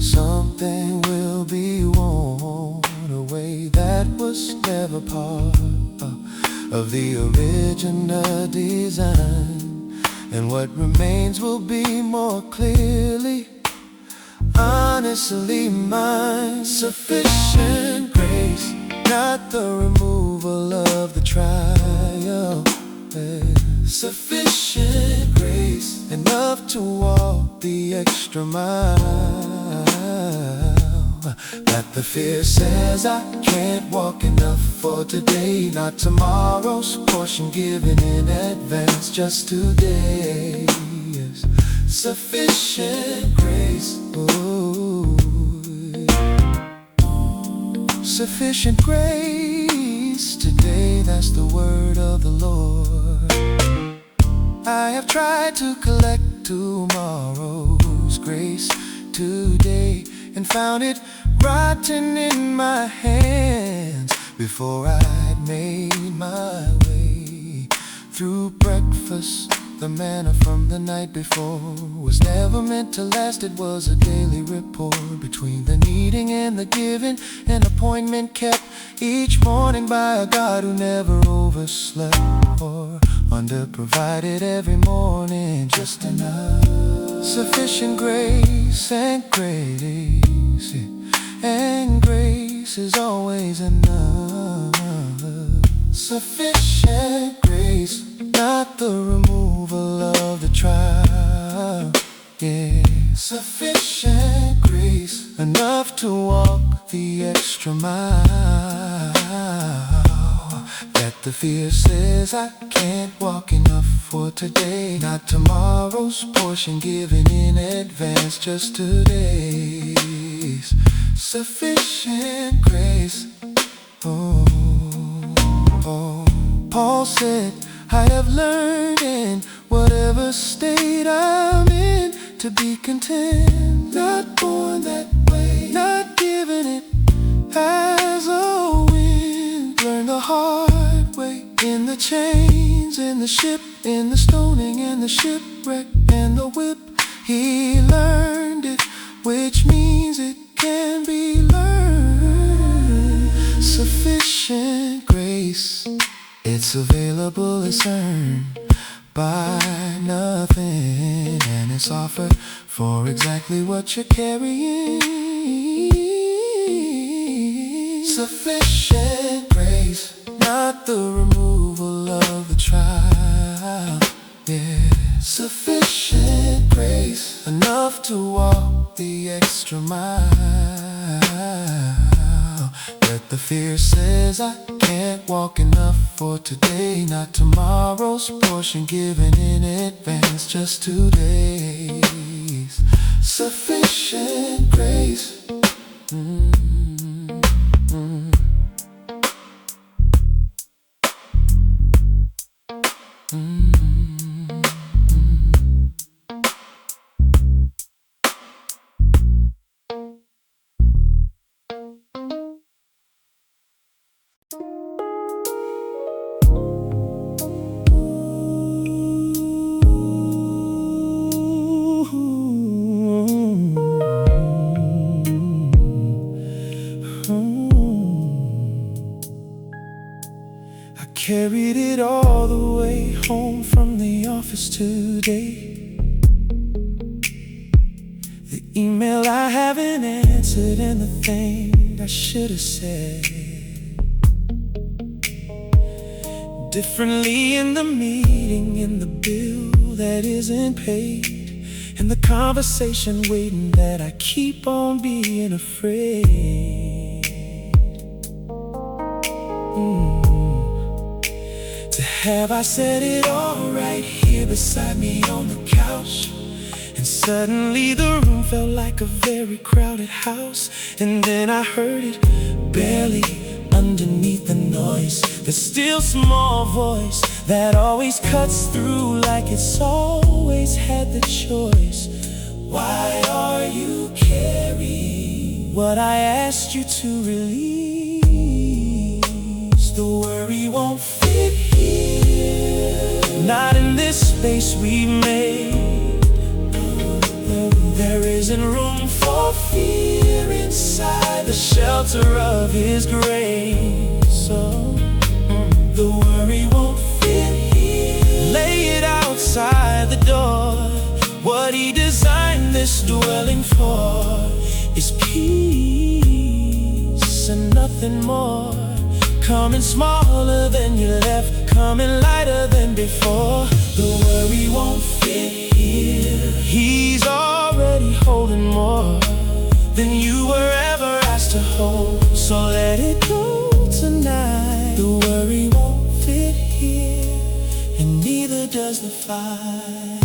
something will be worn away that was never part of the original design. And what remains will be more clearly, honestly mine. Sufficient grace, not the removal of the trial. Sufficient grace, enough to walk the extra mile. That the fear says I can't walk enough for today, not tomorrow's portion given in advance, just today. Yes. Sufficient grace, ooh. Sufficient grace today, that's the word of the Lord. I have tried to collect tomorrow's grace today and found it rotten in my hands before I'd made my way through breakfast. The manna from the night before was never meant to last. It was a daily rapport between the needing and the giving, an appointment kept each morning by a God who never overslept or underprovided every morning, just enough. Sufficient grace and grace, and grace is always enough. Sufficient grace, not the removal of the trial. Yeah. Sufficient grace, enough to walk the extra mile. That the fear says I can't walk enough for today, not tomorrow's portion given in advance, just today's. Sufficient grace. Oh, oh. Paul said, I have learned in whatever state I'm in to be content, not born that way, not given it as a wind. Learn the hard way, in the chains, in the ship, in the stoning and the shipwreck and the whip. He learned it, which means it can be learned. Sufficient grace, it's available, it's earned by nothing, and it's offered for exactly what you're carrying. Sufficient grace, not the removal of the trial. Yeah. Sufficient grace, enough to walk the extra mile. That the fear says I can't walk enough for today, not tomorrow's portion given in advance, just today's. Sufficient grace. Carried it all the way home from the office today. The email I haven't answered and the thing I should have said. differently in the meeting, in the bill that isn't paid, in the conversation waiting that I keep on being afraid. To have I said it all right here beside me on the couch, and suddenly the room felt like a very crowded house. And then I heard it barely underneath the noise, the still small voice that always cuts through like it's always had the choice. Why are you carrying what I asked you to release? The worry won't fit here, not in this space we made. There isn't room for fear inside the shelter of His grace. So the worry won't fit here. Lay it outside the door. What He designed this dwelling for is peace and nothing more. Coming smaller than you left, coming lighter than before. The worry won't fit here. He's already holding more than you were ever asked to hold. So let it go tonight. The worry won't fit here, and neither does the fight.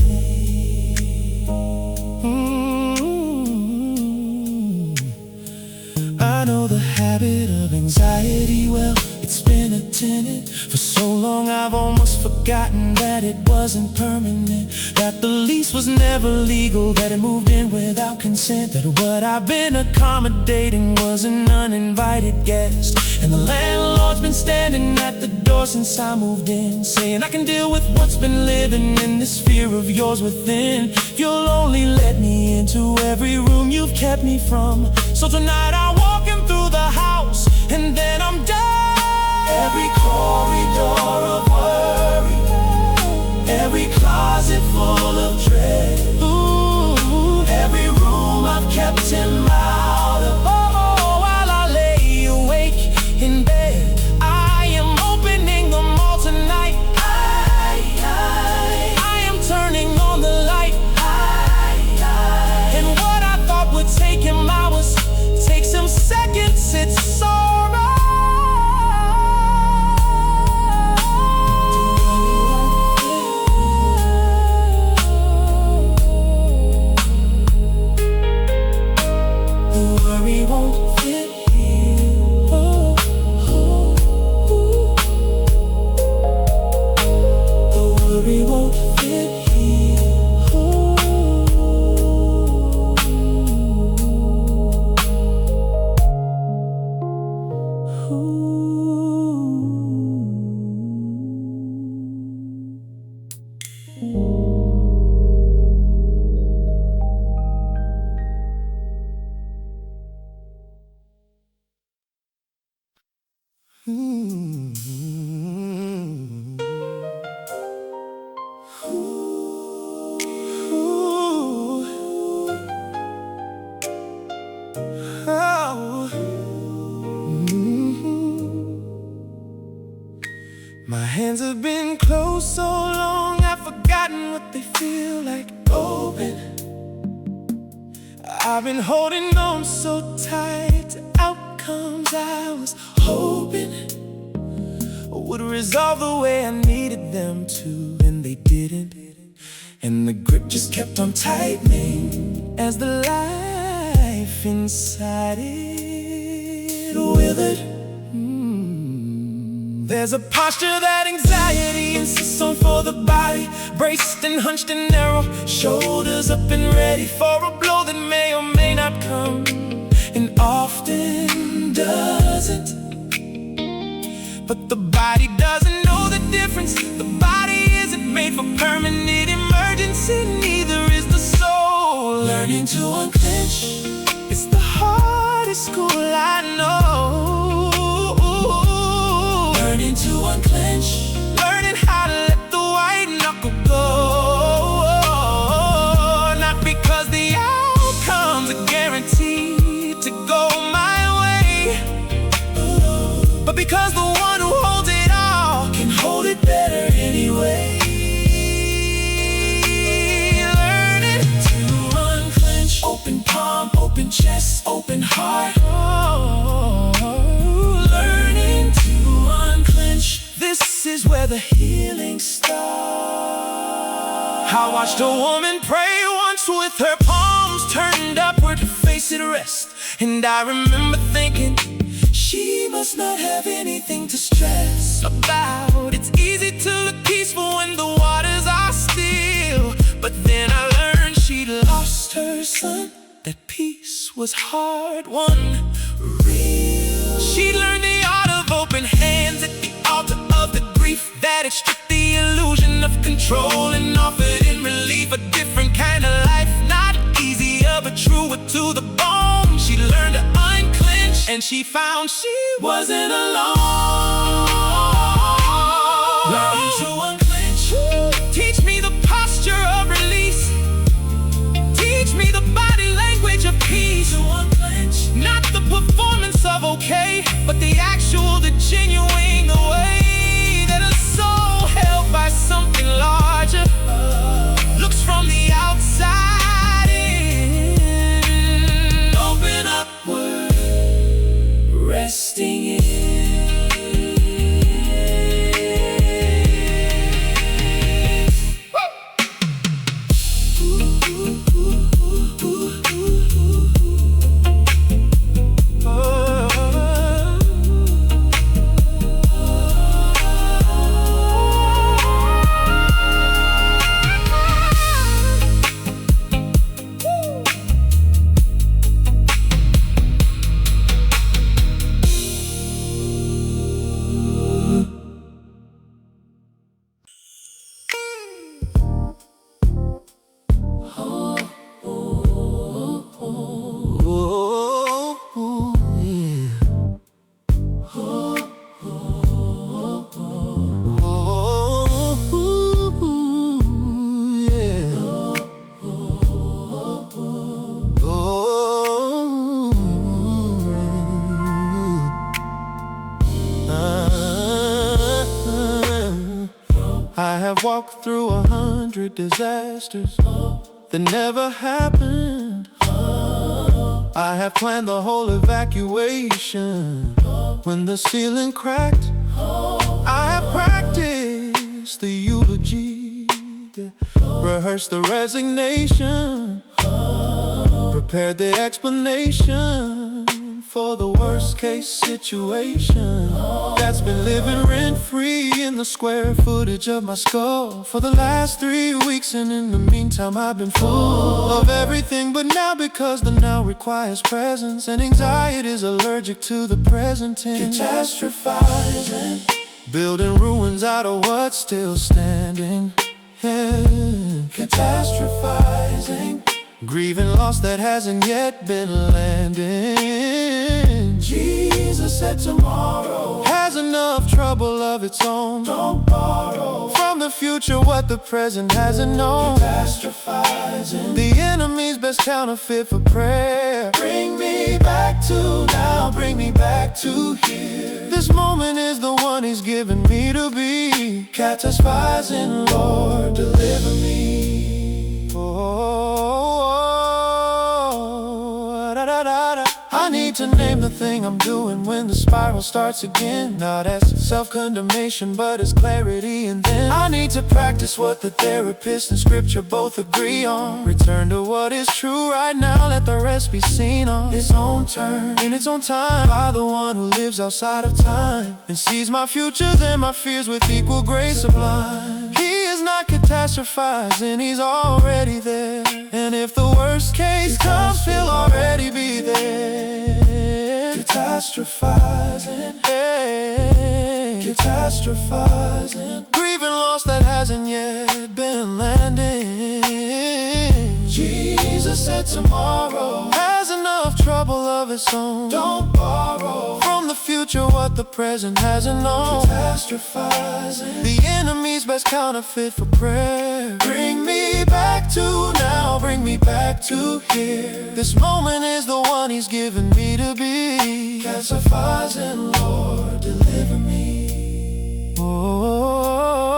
I know the habit of anxiety, well, it's been a tenet for so long I've almost forgotten that it wasn't permanent, that the lease was never legal, that it moved in without consent, that what I've been accommodating was an uninvited guest. And the landlord's been standing at the door since I moved in, saying I can deal with what's been living in this fear of yours within. If you'll only let me into every room you've kept me from. So tonight I'll walk him through the house, and then I'm done. Every corridor of worry, every closet full of dread, every room I've kept him out of. Oh, while I lay awake in bed, I am opening them all tonight. I am turning on the light. And what I thought would take him hours takes him seconds. It's sorrow. My hands have been closed so long, I've forgotten what they feel like open. I've been holding on so tight to outcomes I was hoping would resolve the way I needed them to, and they didn't. And the grip just kept on tightening as the life inside it withered. There's a posture that anxiety insists on for the body, braced and hunched and narrow, shoulders up and ready for a blow that may or may not come, and often doesn't. But the body doesn't know the difference. The body isn't made for permanent emergency, neither is the soul. Learning to unclench is the hardest school I know. Learning to unclench, learning how to let the white knuckle go. Not because the outcomes are guaranteed to go my way, but because the one who holds it all can hold it heart. Oh, learning to unclench. This is where the healing starts. I watched a woman pray once with her palms turned upward to face at rest. And I remember thinking, she must not have anything to stress about. It's easy to look peaceful when the waters are still. But then I learned she'd lost her son. That peace was hard won. Real. She learned the art of open hands at the altar of the grief. That it stripped the illusion of control and offered in relief a different kind of life. Not easier but truer to the bone. She learned to unclench, and she found she wasn't alone. Learn to unclench. Teach me the posture of release. Teach me the body language of peace. To unclench. Not the performance of okay, but the actual, the genuine, the way that a soul held by something larger looks from the outside in. Open upward, resting in. I have walked through 100 disasters that never happened. I have planned the whole evacuation when the ceiling cracked. I have practiced the eulogy, rehearsed the resignation, prepared the explanation for the worst case situation that's been living rent-free in the square footage of my skull for the last 3 weeks. And in the meantime I've been full of everything but now, because the now requires presence, and anxiety is allergic to the present tense. Catastrophizing, building ruins out of what's still standing. Yeah. Catastrophizing, grieving loss that hasn't yet been landing. Jesus said tomorrow has enough trouble of its own. don't borrow From the future what the present hasn't known. Catastrophizing, The enemy's best counterfeit for prayer. bring me back to now, bring me back to here. This moment is the one he's given me to be. Catastrophizing, Lord, deliver me. I need to name the thing I'm doing when the spiral starts again. Not as self-condemnation, but as clarity. And then I need to practice what the therapist and scripture both agree on. Return to what is true right now, let the rest be seen on Its own turn, in its own time, by the one who lives outside of time and sees my futures and my fears with equal grace sublime. He is not catastrophizing, he's already there. And if the worst case comes, he'll already be there. Catastrophizing, Hey. catastrophizing, Grieving loss that hasn't yet been landing. Jesus said tomorrow Has enough trouble of its own. don't borrow From the future what the present hasn't known. Catastrophizing, The enemy's best counterfeit for prayer. bring me back to now, bring me back to here. This moment is the one he's given me to be. Catastrophizing, Lord, deliver me.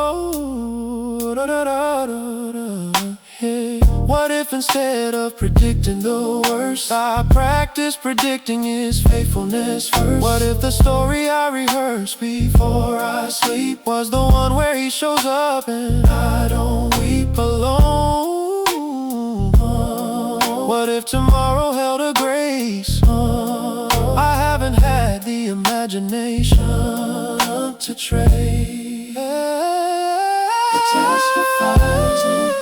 Oh, da, da, da, da, da. Hey. What if life instead of predicting the worst. I practice predicting His faithfulness first. What if the story I rehearsed before I sleep was the one where He shows up and I don't weep alone? What if tomorrow held a grace I haven't had the imagination to trace? Catastrophizing,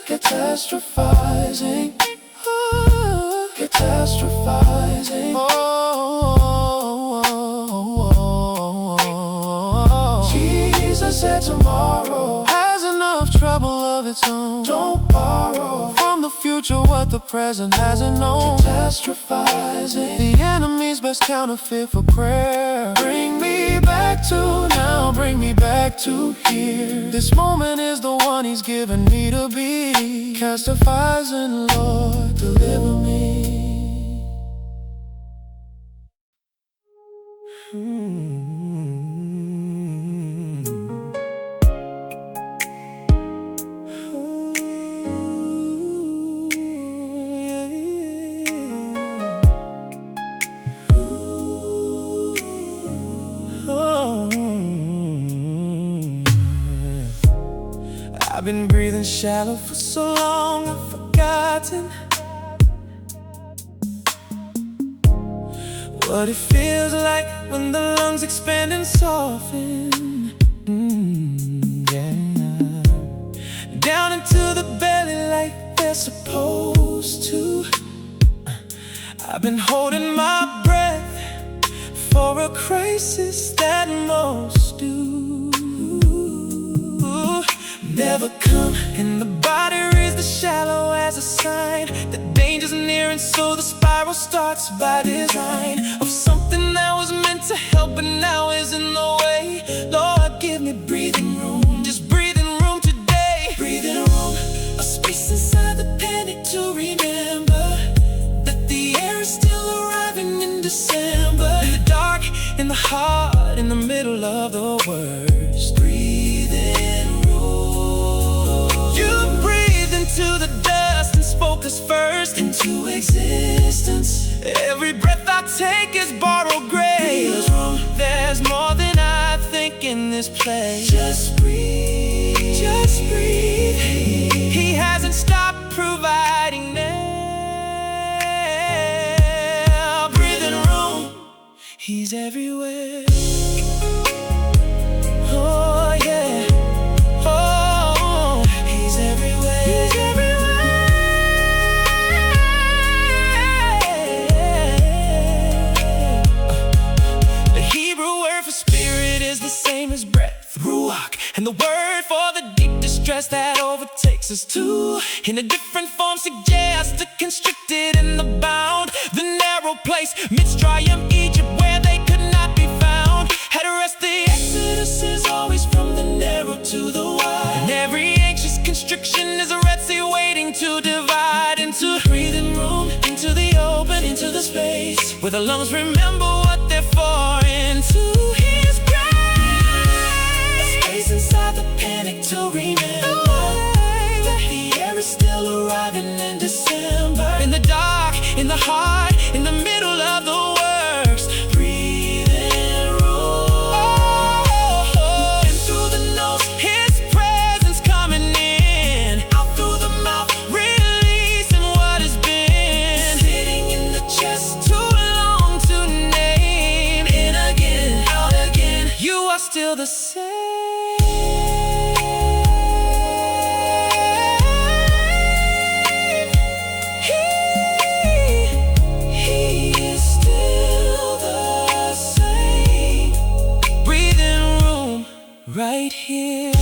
catastrophizing, catastrophizing. Jesus said tomorrow has enough trouble of its own. Don't borrow from the future what the present hasn't known. Catastrophizing, the enemy's best counterfeit for prayer. Bring me back to now, bring me back to here. This moment is the one He's given me to be. Catastrophizing, Lord, deliver me. I've been breathing shallow for so long, I've forgotten what it feels like when the lungs expand and soften. Yeah. Down into the belly like they're supposed to. I've been holding my breath for a crisis that most do never come, and the body reads the shallow as a sign that danger's near, and so the spiral starts by design of something that was meant to help but now is in the way. Lord, give me breathing room, just breathing room today. Breathing room, a space inside the panic to remember that the air is still arriving in December. In the dark, in the heart, in the middle of the worst. Breathing to the dust and spoke us first into existence. Every breath I take is borrowed grace. There's more than I think in this place. Just breathe, just breathe. He hasn't stopped providing now. Breathing room, He's everywhere. Oh yeah. And the word for the deep distress that overtakes us too, in a different form, suggests the constricted and the bound. The narrow place, midst triumph, Egypt, where they could not be found. At rest, the exodus is always from the narrow to the wide. And every anxious constriction is a Red Sea waiting to divide into breathing room, into the open, into the space where the lungs remember what they're for. Into His inside the panic to remember that the air is still arriving in December. In the dark, in the heart, in the middle of the worst. Breathing room, and through the nose, His presence coming in. Out through the mouth, releasing what has been sitting in the chest, too long to name. In again, out again, you are still the same. Right here.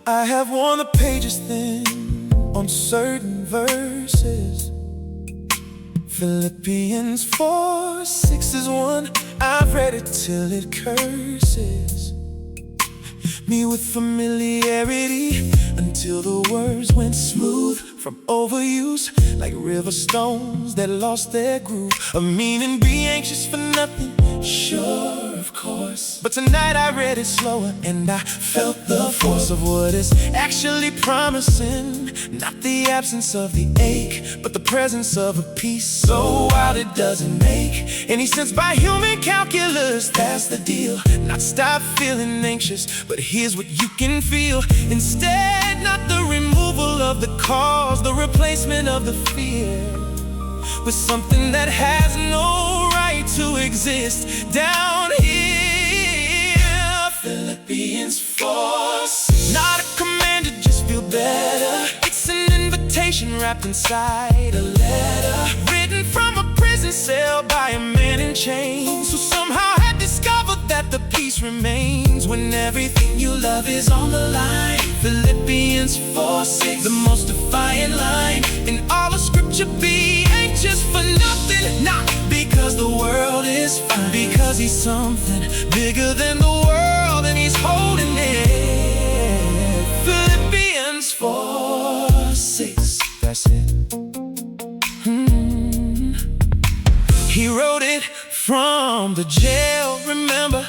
I have worn the pages thin on certain verses. Philippians 4:6 is one I've read it till it curses me with familiarity, until the words went smooth from overuse, like river stones that lost their groove of meaning. Be anxious for nothing, sure, of course, but tonight I read it slower and I felt the force of what is actually promising. Not the absence of the ache, but the presence of a peace so wild it doesn't make any sense by human calculus. That's the deal. Not stop feeling anxious, but here's what you can feel instead. Not the removal of the cause, the replacement of the fear with something that has no right to exist down here. Philippians 4:6. Not a command to just feel better, it's an invitation wrapped inside a letter, written from a prison cell by a man in chains, who somehow had discovered that the peace remains when everything you love is on the line. Philippians 4:6, the most defiant line in all of scripture. Be anxious for nothing, not because the world is fine, because he's something bigger than the world and he's holding it. Philippians 4:6, that's it. He wrote it from the jail, remember,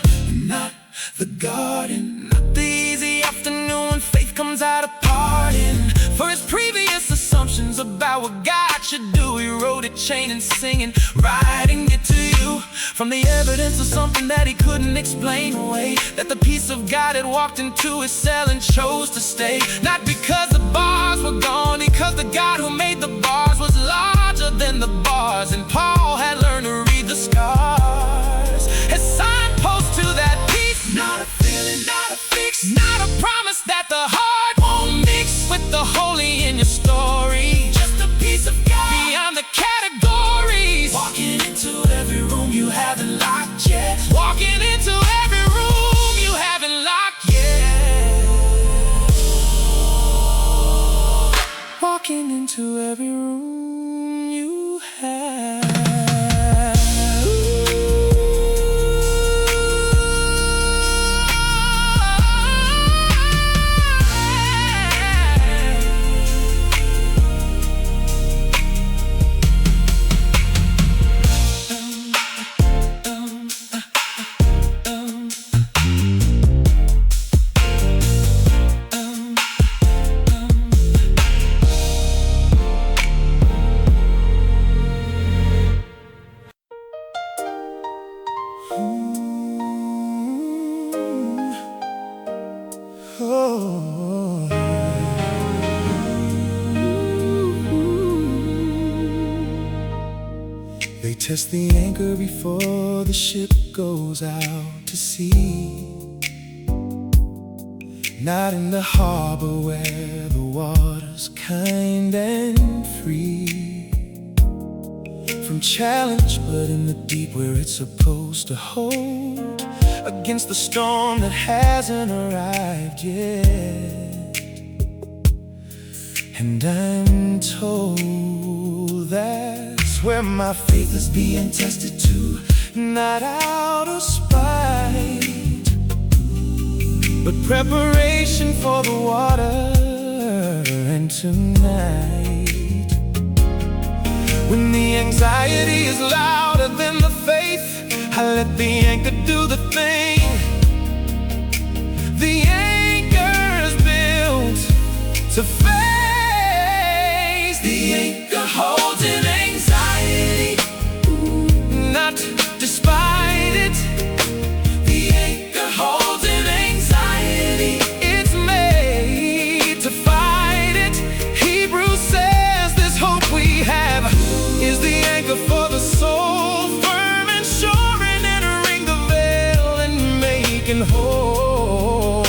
not the garden, not the easy afternoon when faith comes out of pardon. For his previous assumptions about what God should do, he wrote it chained and singing, writing it to you from the evidence of something that he couldn't explain away, that the peace of God had walked into his cell and chose to stay. Not because the bars were gone, because the God who made the bars was larger than the bars, and Paul had learned to read the scars as signposts to that peace. Not a feeling, not a fix, not a promise that the heart won't mix with the holy in your story. Just a piece of God beyond the categories, walking into every room you haven't locked yet, walking into every room you haven't locked yet, walking into every room you have. They test the anchor before the ship goes out to sea, not in the harbor where the water's kind and free from challenge, but in the deep where it's supposed to hold against the storm that hasn't arrived yet. And I'm told that's where my faith is being tested too, not out of spite, but preparation for the water. And tonight, when the anxiety is louder than the faith, I let the anchor do the thing. The anchor is built to face. The anchor holds in anxiety, not despite it. The anchor holds in anxiety, it's made to fight it. Hebrews says this hope we have is the anchor for the soul, firm and sure in entering the veil and making whole.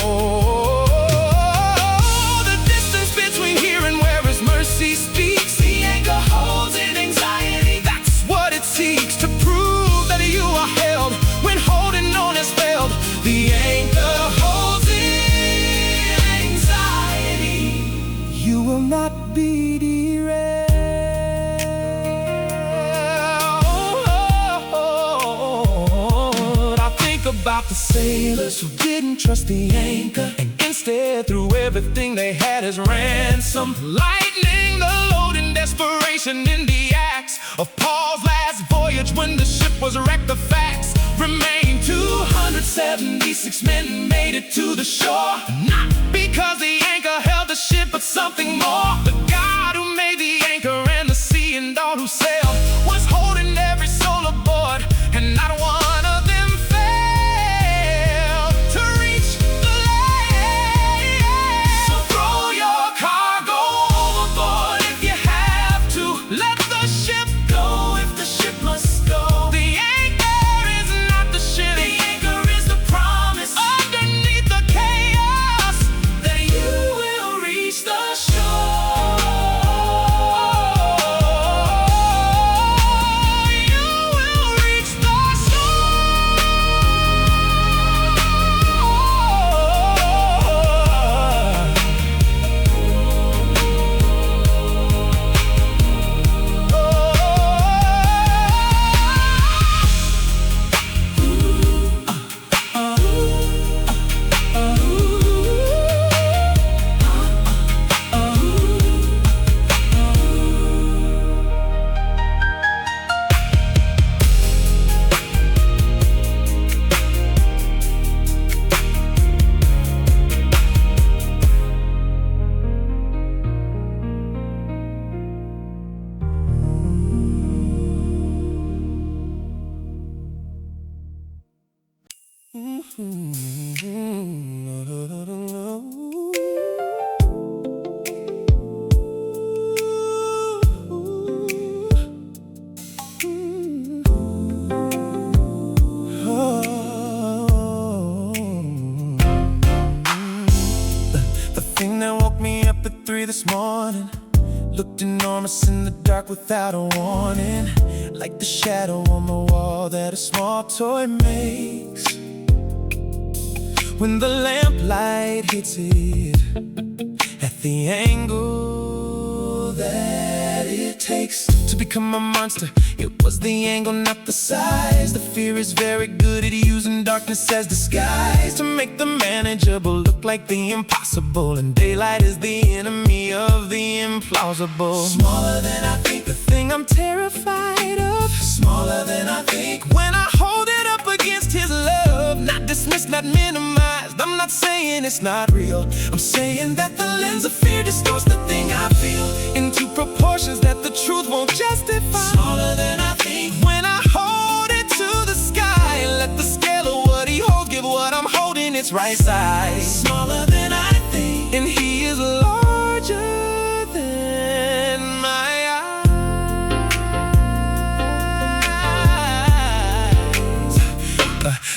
The distance between here and where His mercy speaks, the anchor holds in anxiety. That's what it seeks to prove that you are held when holding on has failed. The anchor holds in anxiety. about the sailors who didn't trust the anchor and instead threw everything they had as ransom. Lightening the load in desperation in the acts of Paul's last voyage when the ship was wrecked. The facts remain: 276 men made it to the shore, not because the anchor held the ship, but something more. The God who made the anchor and the sea and all who sailed was holding every soul aboard, and not one of them failed to reach the land. So throw your cargo overboard if you have to. Let the ship go if the ship must go. The anchor is not the ship. The anchor is the promise underneath the chaos that you will reach the shore. You will reach the shore. The thing that woke me up at 3 this morning looked enormous in the dark without a warning, like the shadow on the wall that a small toy makes when the lamplight hits it at the angle that it takes to become a monster. It was the angle, not the size. The fear is very good at using darkness as disguise to make the manageable look like the impossible, and daylight is the enemy of the implausible. Smaller than I think, the thing I'm terrified of. Smaller than I think when I hold it up against his love. Not dismissed, not minimized. I'm not saying it's not real. I'm saying that the lens of fear distorts the thing I feel into proportions that the truth won't justify. Smaller than I think when I hold it to the sky and let the scale of what he holds give what I'm holding its right size. Smaller than I think, and he is larger than my eyes.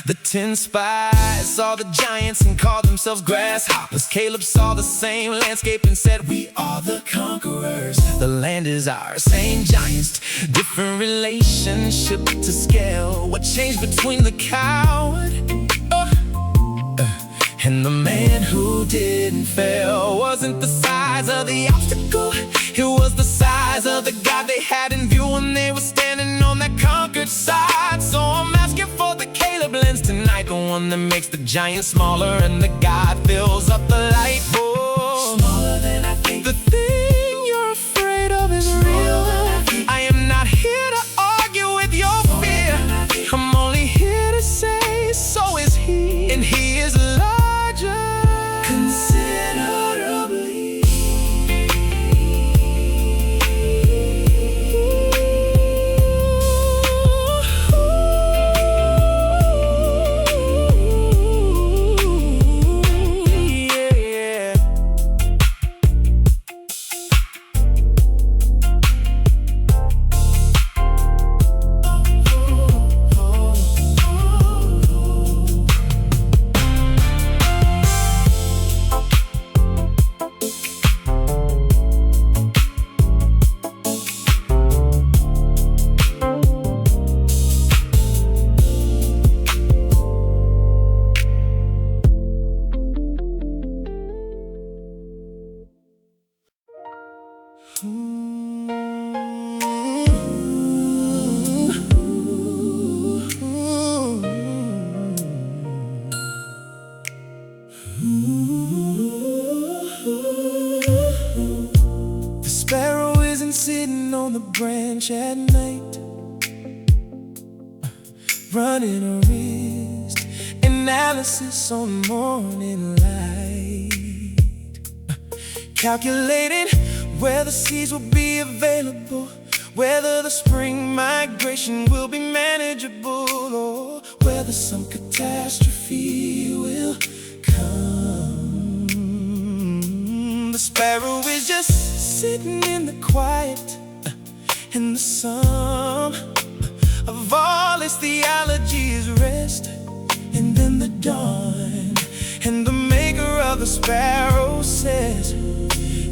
The 10 spies saw the giants and called themselves grasshoppers. Caleb saw the same landscape and said, we are the conquerors. The land is ours, same giants, different relationship to scale. What changed between the coward and the man who didn't fail wasn't the size of the obstacle, it was the size of the God they had in view when they were standing on that conquered side. So I'm asking for the Caleb lens tonight, the one that makes the giant smaller and the God fills up the light bulb. Smaller than I think. The thing you're afraid of is real. I am not here to argue with your fear. I'm only here to say so is he, and he is larger considerably. Yeah. bench at night, running a wrist analysis on morning light, calculating where the seeds will be available, whether the spring migration will be manageable, or whether some catastrophe will come. The sparrow is just sitting in the quiet, and the sum of all its theology is rest. And then the dawn, and the maker of the sparrow says,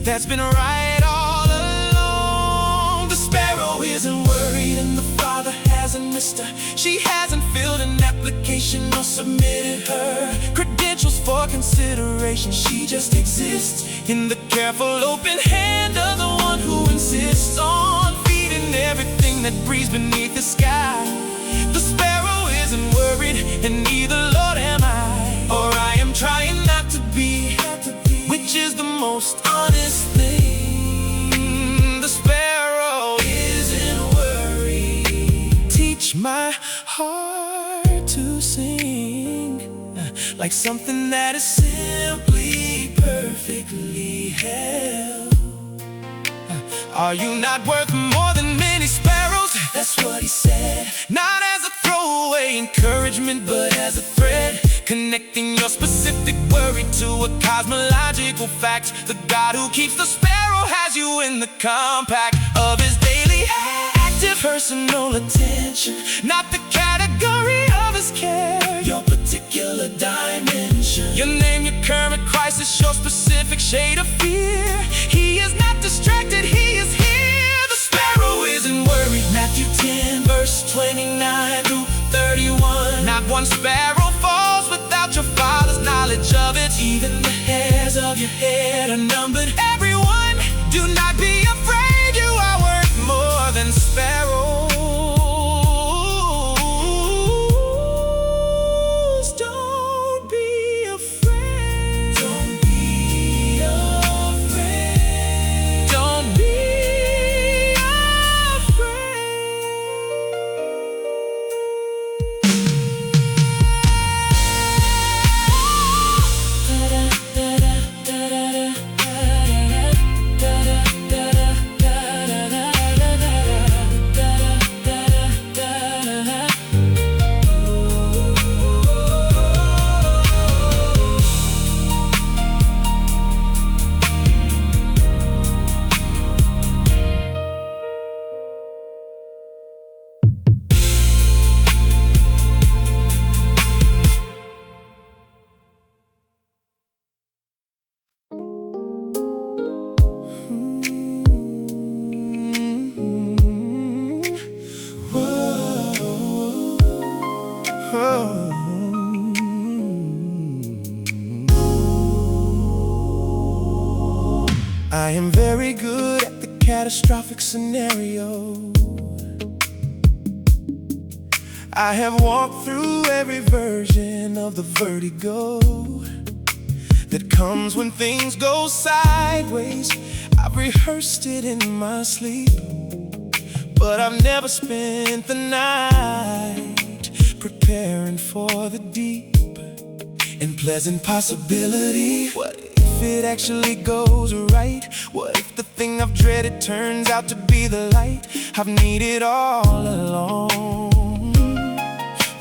that's been right all along. The sparrow isn't worried, and the father hasn't missed her. She hasn't filled an application or submitted her credentials for consideration. She just exists in the careful open hand of the one who insists on feeding everything that breathes beneath the sky. The sparrow isn't worried, and neither, Lord, am I, or I am trying not to be, which is the most honest thing. The sparrow isn't worried. Teach my heart to sing like something that is simply perfectly held. Are you not worth more than many sparrows? That's what he said. Not as a throwaway encouragement, but as a thread connecting your specific worry to a cosmological fact. The God who keeps the sparrow has you in the compact of his daily active personal attention, not the category of his care, your particular dimension, your name, your current crisis, your specific shade of fear. He is not distracted, he is here. The sparrow isn't worried. Matthew 10 verse 29 through 31. Not one sparrow falls without your Father's knowledge of it. Even the hairs of your head are numbered. Everyone, do not be afraid. You are worth more than sparrows. Don't be afraid. Don't be afraid. Don't be I am very good at the catastrophic scenario. I have walked through every version of the vertigo that comes when things go sideways. I've rehearsed it in my sleep, but I've never spent the night preparing for the deep and pleasant possibility. What if it actually goes right? What if the thing I've dreaded turns out to be the light I've needed all along?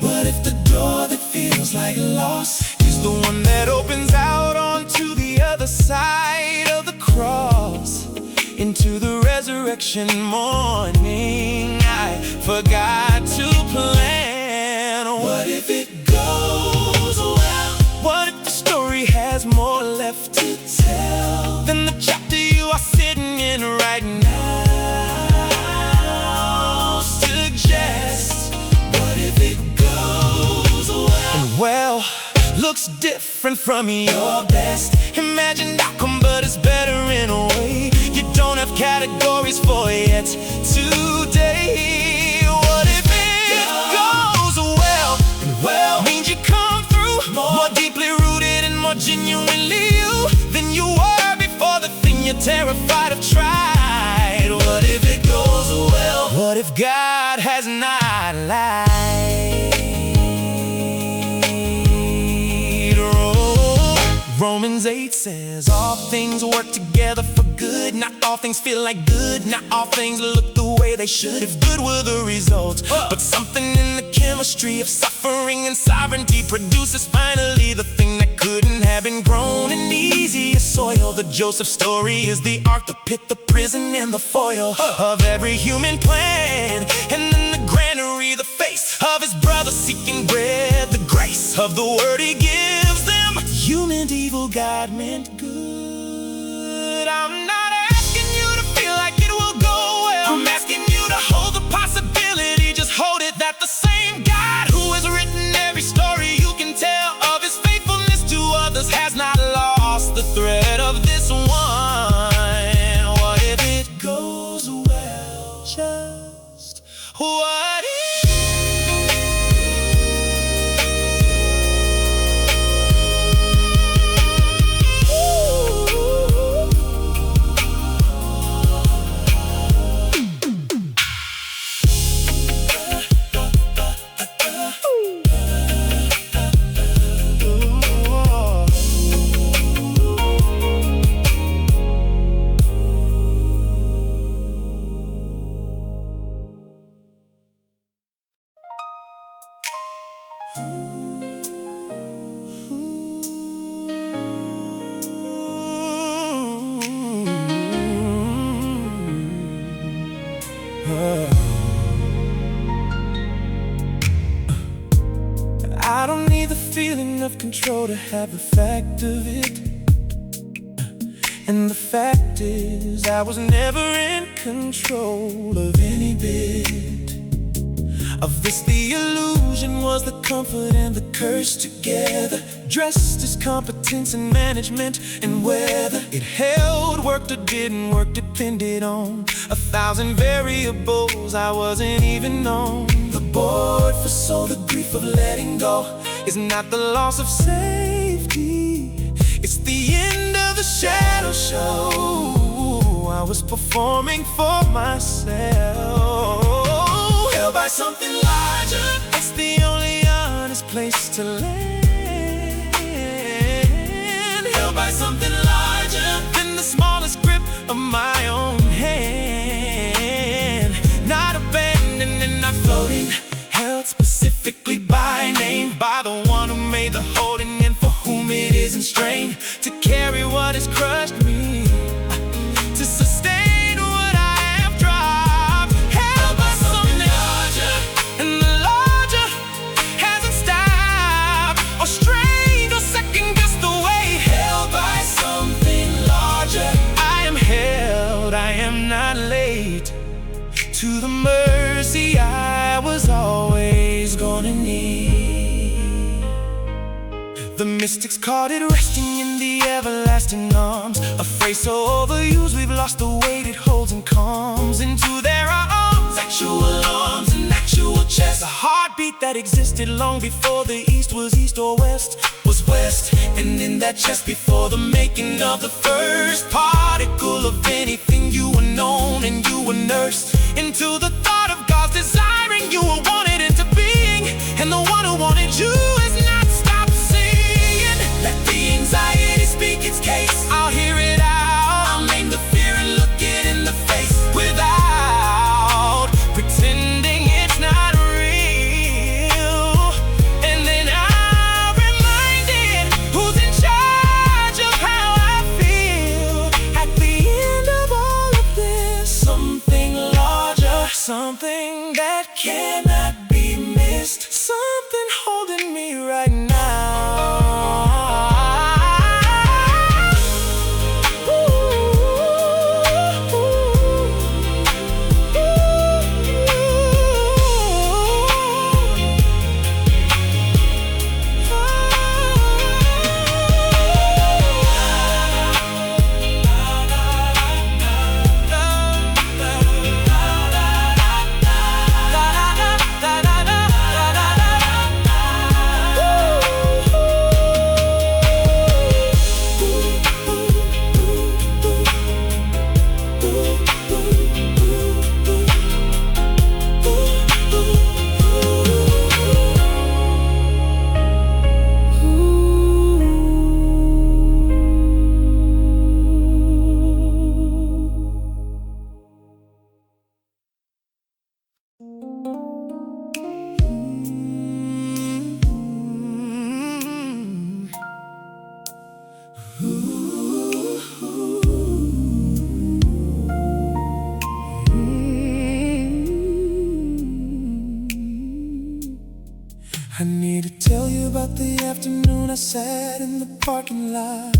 What if the door that feels like loss is the one that opens out onto the other side of the cross, into the resurrection morning I forgot to plan? What if it goes well? What if the story has more left to tell than the chapter you are sitting in right now suggests? What if it goes well? And well looks different from your best imagined outcome, but it's better in a way you don't have categories for yet today. What if it goes well? And well means you come through more deeply rooted and more genuinely you than you were before the thing you're terrified of tried. What if it goes well? Romans 8 says, all things work together for good. Not all things feel like good. Not all things look the way they should. If good were the result, but something in the chemistry of suffering and sovereignty produces finally the thing that couldn't have been grown in easier soil. The Joseph story is the ark, the pit, the prison, and the foil of every human plan. And then the granary, the face of his brother seeking bread, the grace of the word he gives them. You meant evil, God meant good. I'm not asking you to feel like it will go well. I'm asking you to hold the possibility, just hold it, that the same God who has written every story you can tell of his faithfulness to others has not lost the thread of this one. What if it goes well? Just what if? I don't need the feeling of control to have the fact of it. And the fact is, I was never in control of any bit of this. The illusion was the comfort and the curse together, dressed as competence and management. And whether it held, worked or didn't work depended on 1,000 variables I wasn't even known. The board for soul, the grief of letting go, is not the loss of safety, it's the end of the shadow show I was performing for myself. Held by something larger, it's the only honest place to land. Held by something larger than the smallest grip of my own hand. Not abandoned and not floating, held specifically by name, by the one who made the holding and for whom it isn't strain. To carry what has crushed me, to sustain what I have dropped. Held by something larger, and the larger hasn't stopped or strained or second-guessed the way. Held by something larger, I am held, I am not late to the mercy I was always gonna need. The mystics caught it resting in the everlasting arms, a phrase so overused we've lost the weight it holds and calms into their arms. Actual arms and actual chest, a heartbeat that existed long before the east was east or west was west. And in that chest, before the making of the first particle of anything, you were known and you were nursed into the thought of God's desiring. You were wanted into being, and the one who wanted you has not stopped singing. Let the anxiety speak its case, I'll hear it out. I'll name the fear and look it in the face without pretending it's not real. And then I'll remind it who's in charge of how I feel. At the end of all of this, something larger, something that cannot be missed, something holding me me to tell you about the afternoon I sat in the parking lot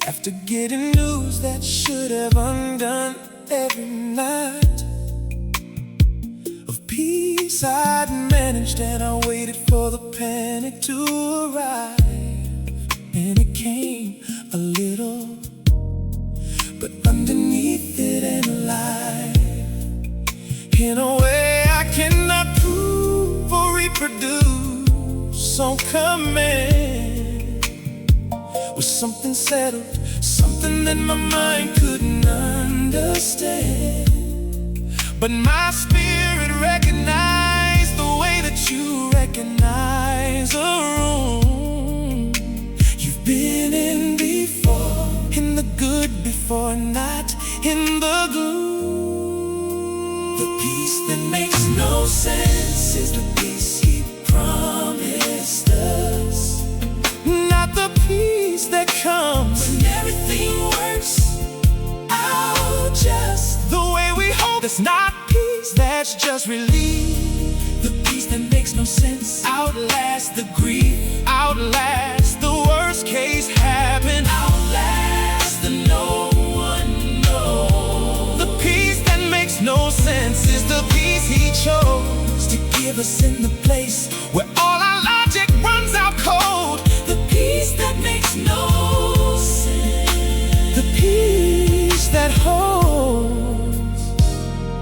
after getting news that should have undone every night of peace I'd managed, and I waited for the panic to arrive. And it came a little, but underneath it and alive in a way I cannot prove or reproduce. On command was something settled, something that my mind couldn't understand. But my spirit recognized the way that you recognize a room you've been in before, in the good before, not in the gloom. The peace that makes no sense is the peace He promised us, not the peace that comes when everything works out just the way we hope. That's not peace, that's just relief. The peace that makes no sense outlasts the grief, outlasts the worst case happen, outlasts the no one knows. The peace that makes no sense is the peace He chose to give us in the place where all our logic runs out cold. The peace that makes no sense, the peace that holds.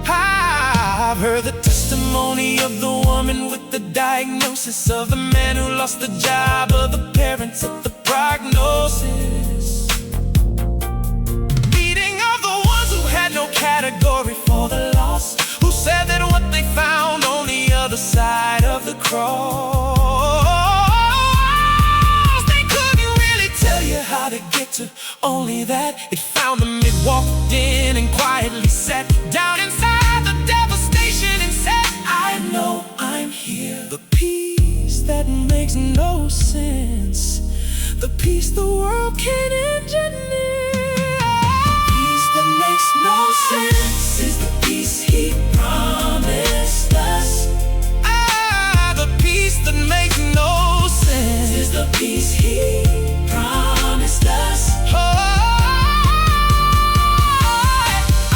I've heard the testimony of the woman with the diagnosis, of the man who lost the job, of the parents of the prognosis, meeting of the ones who had no category for the loss, who said that what they found on the other side of the cross, they couldn't really tell you how to get to, only that it found them. It walked in and quietly sat down inside the devastation and said, I know I'm here. The peace that makes no sense, the peace the world can't engineer. The peace that makes no sense is the peace He promised us. The peace that makes no sense is the peace He promised us.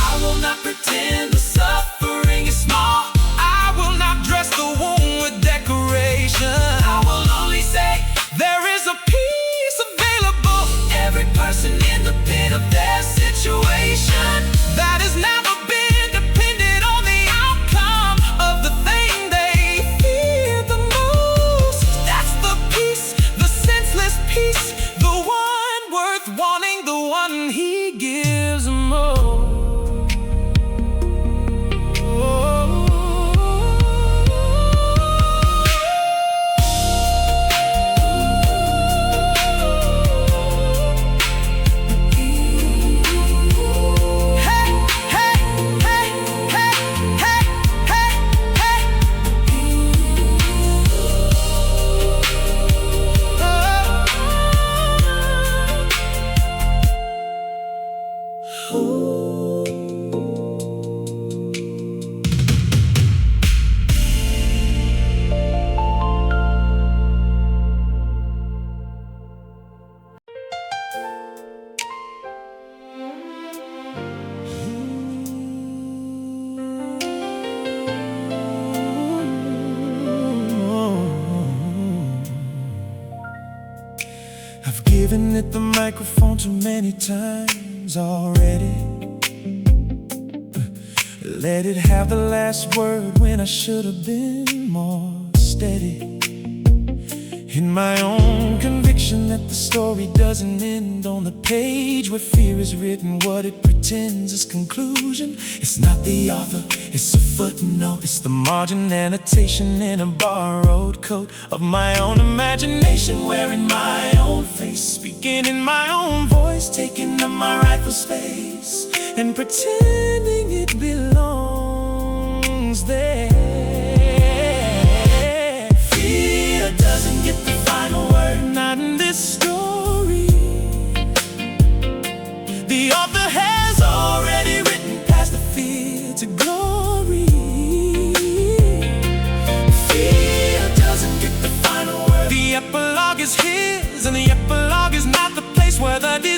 I will not pretend the suffering is small. I will not dress the wound with decoration. I will only say there is a peace available. Every person in the pit of their situation that has never been dependent on the outcome of the thing they fear the most. That's the peace, the senseless peace, the one worth wanting, the one He gives most. I've given it the microphone too many times already. Let it have the last word when I should have been more steady. In my own conviction that the story doesn't end on the page where fear is written. What it pretends is conclusion. It's not the author, it's a footnote. It's the margin annotation in a borrowed coat of my own imagination, wearing my own face, speaking in my own voice, taking up my rightful space and pretending it belongs there. Fear doesn't get the final word, not in this story. The author has already written past the fear to glory. Fear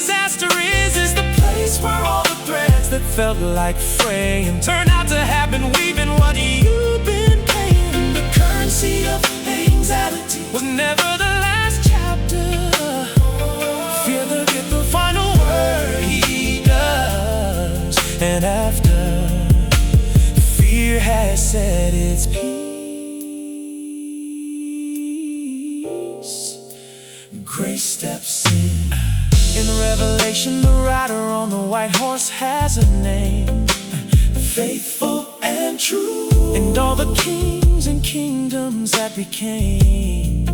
disaster is the place where all the threads that felt like fraying turn out to have been weaving what you've been paying. The currency of anxiety was never the last chapter. Fear will get the final word, he does. And after fear has said its piece, grace steps in. In Revelation, the rider on the white horse has a name, faithful and true. And all the kings and kingdoms that became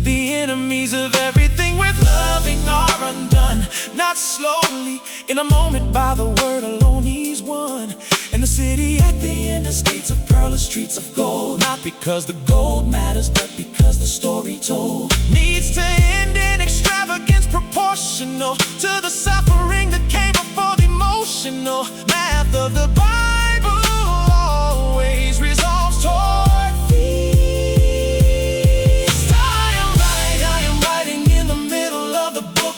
the enemies of everything worth loving are undone. Not slowly, in a moment, by the word alone he's won. And the city at the end is gates of pearl, streets of gold. Not because the gold matters, but because the story told needs to end in extravagance proportional to the suffering that came before the emotional math of the Bible always resolves toward peace. I am writing in the middle of the book.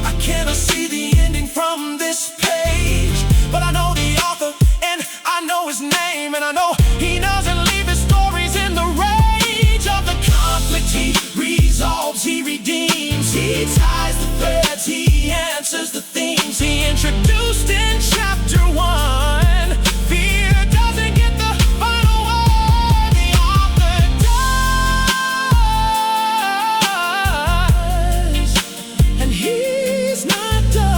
I cannot see the ending from this page, but I know the author and I know his name, and I know he doesn't leave his stories in the rage of the conflict. He resolves, he redeems, he ties the threads, he answers the themes he introduced in chapter 1. Fear doesn't get the final word, the author does, and he's not done.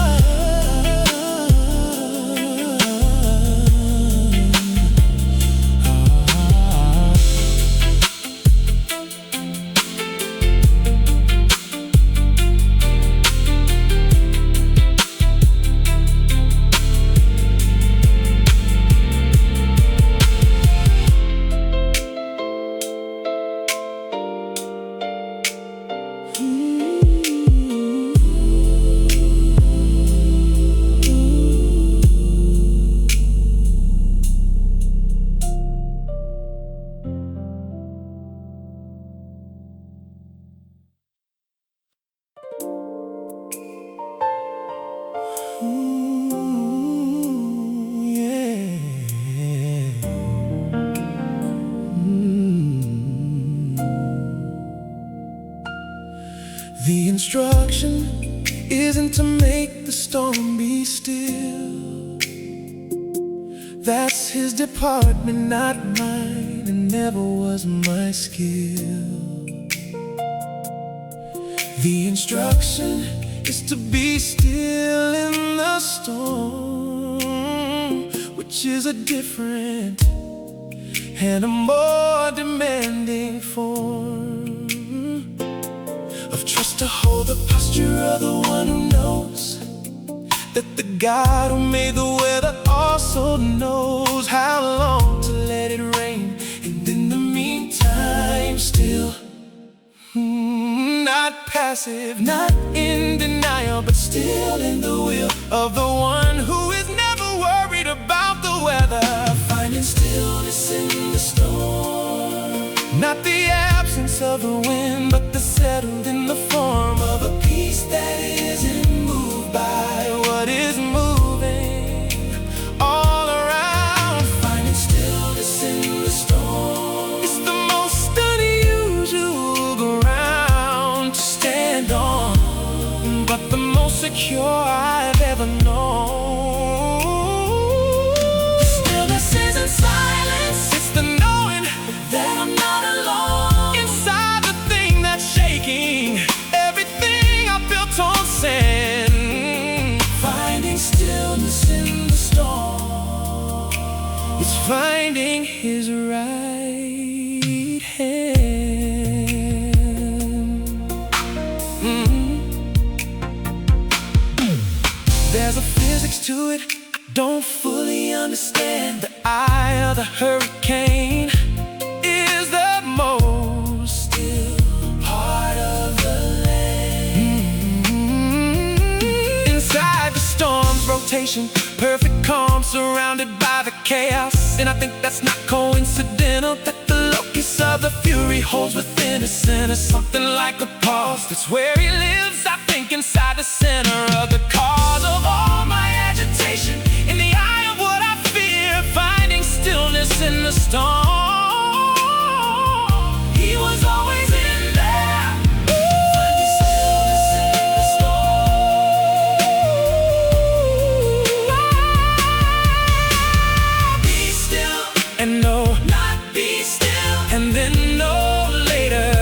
The instruction isn't to make the storm be still. That's his department, not mine, and never was my skill. The instruction is to be still in the storm, which is a different and a more demanding form of trust, to hold the posture of the one who knows that the God who made the weather also knows how long to let it rain, and in the meantime still not passive, not in denial, but still in the will of the one who is never worried about the weather. Finding stillness in the storm, not the absence of the wind, but the settled in the form of a peace that isn't moved by what is moving all around. Finding stillness in the storm, it's the most unusual ground to stand on, but the most secure I've ever known. The stillness isn't silence, it's the knowing that I'm not alone inside the thing that's shaking everything I built on sand. Finding stillness in the storm, it's finding his right hand. There's a physics to it I don't fully understand. The eye of the hurricane is the most still part of the land. Inside the storm's rotation, perfect calm surrounded by the chaos. And I think that's not coincidental, that the locus of the fury holds within us, and it's something like a pulse. That's where he lives, I think, inside the center of the cause of all my agitation. In the eye of what I fear, finding stillness in the storm. He was always in there, finding stillness in the storm. Be still and know, not be still, and then know later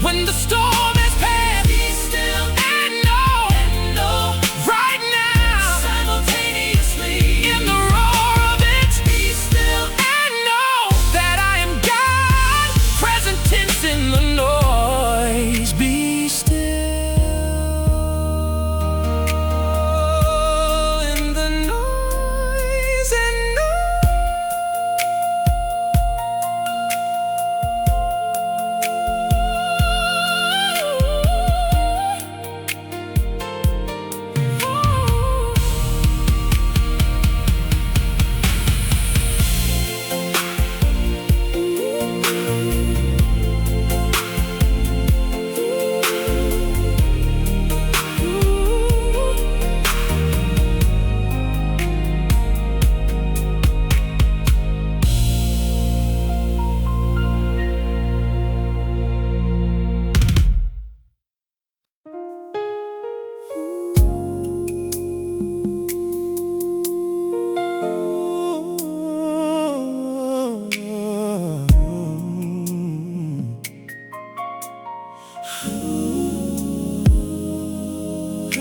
when the storm has passed. Be still and know right now, simultaneously in the roar of it. Be still and know that I am God, present tense in the noise. Be still in the noise and know.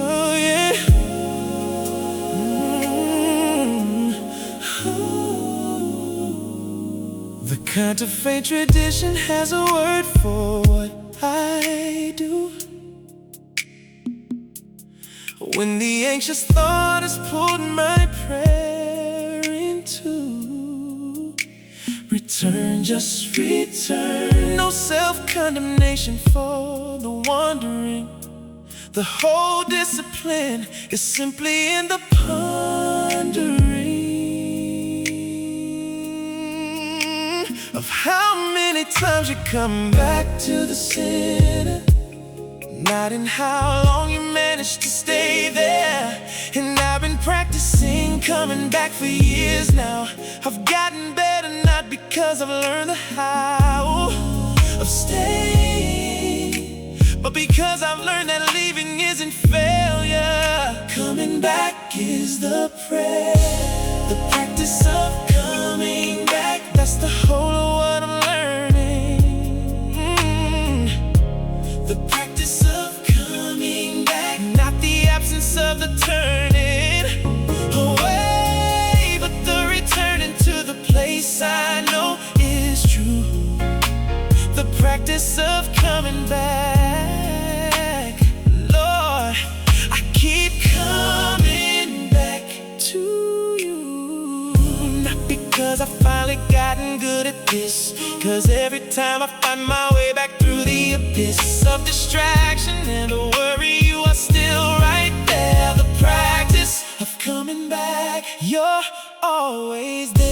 Oh yeah. The counterfeit tradition has a word for what I do. When the anxious thought has pulled my prayer into return, just return. No self-condemnation for the wandering. The whole discipline is simply in the pondering of how many times you come back to the center, not in how long you managed to stay there. And I've been practicing coming back for years now. I've gotten better, not because I've learned the how of staying, but because I've learned that leaving isn't failure. Coming back is the prayer, the practice of coming back. That's the whole of what I'm learning. The practice of coming back, not the absence of the turning away, but the returning to the place I know is true. The practice of coming back, Lord, I keep coming back to you. Not because I finally gotten good at this, cause every time I find my way back through the abyss of distraction and worry, you are still right there. The practice of coming back, you're always there.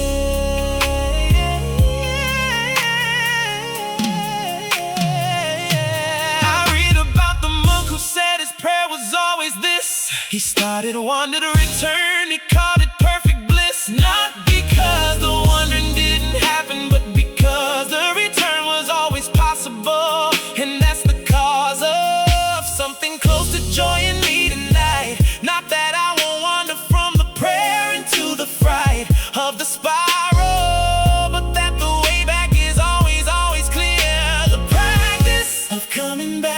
Prayer was always this. He started wanting to return, he called it perfect bliss. Not because the wondering didn't happen, but because the return was always possible. And that's the cause of something close to joy in me tonight. Not that I won't wander from the prayer into the fright of the spiral, but that the way back is always, always clear. The practice of coming back,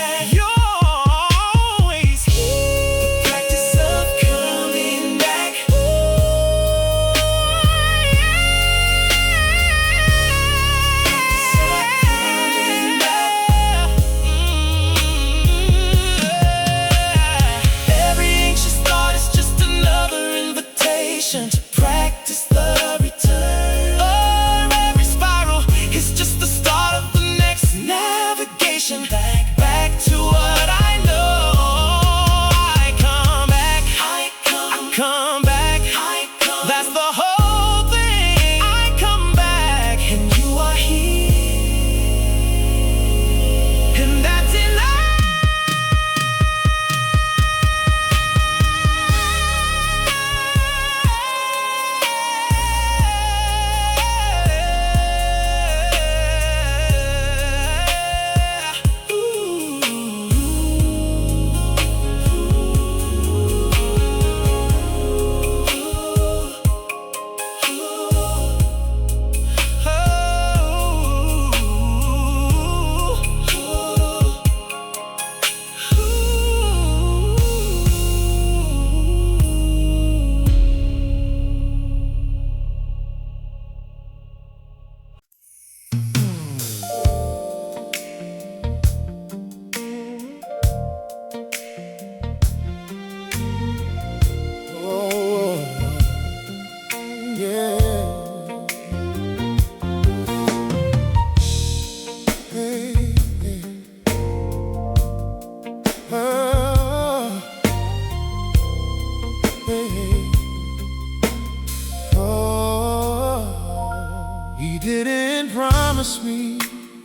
promised me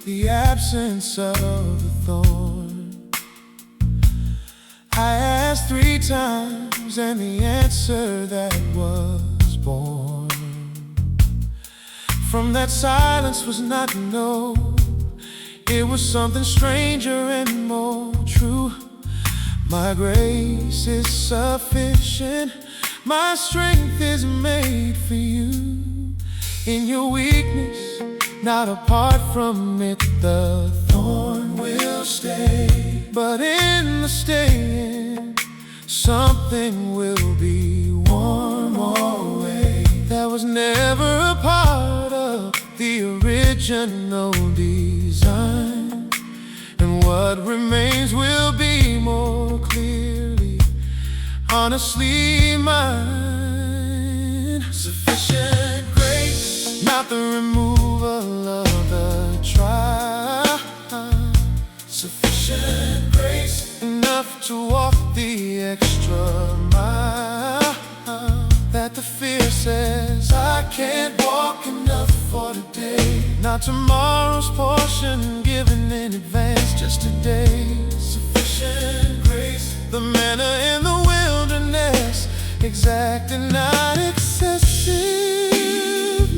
the absence of the thorn. I asked 3 times and the answer that was born from that silence was not no. It was something stranger and more true. My grace is sufficient. My strength is made for you. In your weakness, not apart from it, the thorn will stay. But in the staying, something will be worn away. That was never a part of the original design. And what remains will be more clearly, honestly mine. Sufficient grace, not the removal of the trial. Sufficient grace, enough to walk the extra mile. That the fear says I can't walk enough for today. Not tomorrow's portion given in advance, just today. Sufficient grace, the manna in the wilderness, exact and not excessive,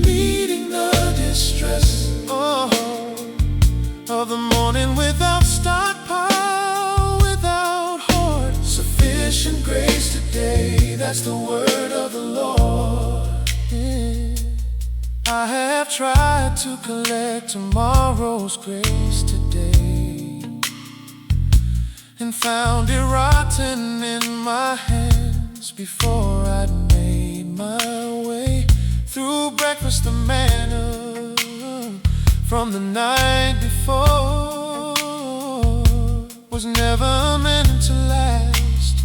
meeting the distress of the morning without stockpile, without hoard. Sufficient grace today, that's the word of the Lord. Yeah. I have tried to collect tomorrow's grace today and found it rotten in my hands before I'd made my way through breakfast. The manna from the night before was never meant to last.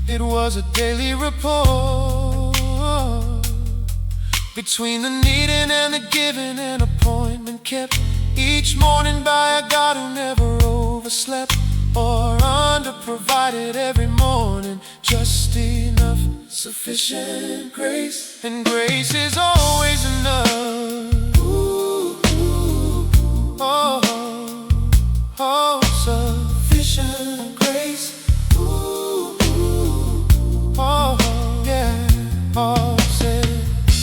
It was a daily report between the needing and the giving, an appointment kept each morning by a God who never overslept or underprovided. Every morning just enough, sufficient grace, and grace is always enough. Ooh, ooh, oh, oh, sufficient grace. Ooh, ooh, oh, yeah, oh, said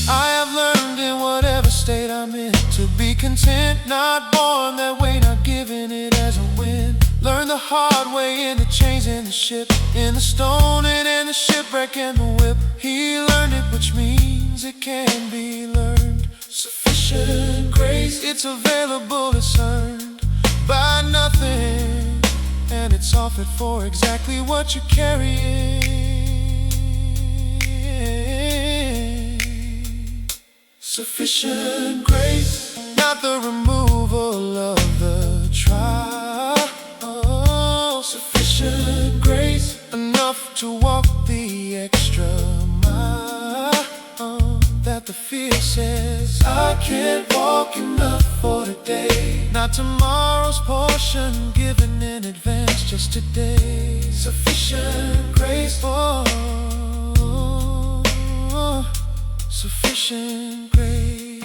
I have learned in whatever state I'm in to be content, not born that way, not giving it as a win. Learn the hard way in the chains in the ship, in the stoning and the shipwreck and the whip. He learned it, which means it can be learned. Sufficient grace, it's available, it's earned by nothing, and it's offered for exactly what you're carrying. Sufficient grace, not the removal of the trial. Sufficient grace, enough to walk the extra mile. That the fear says I can't walk enough for today. Not tomorrow's portion given in advance, just today. Sufficient grace, sufficient grace.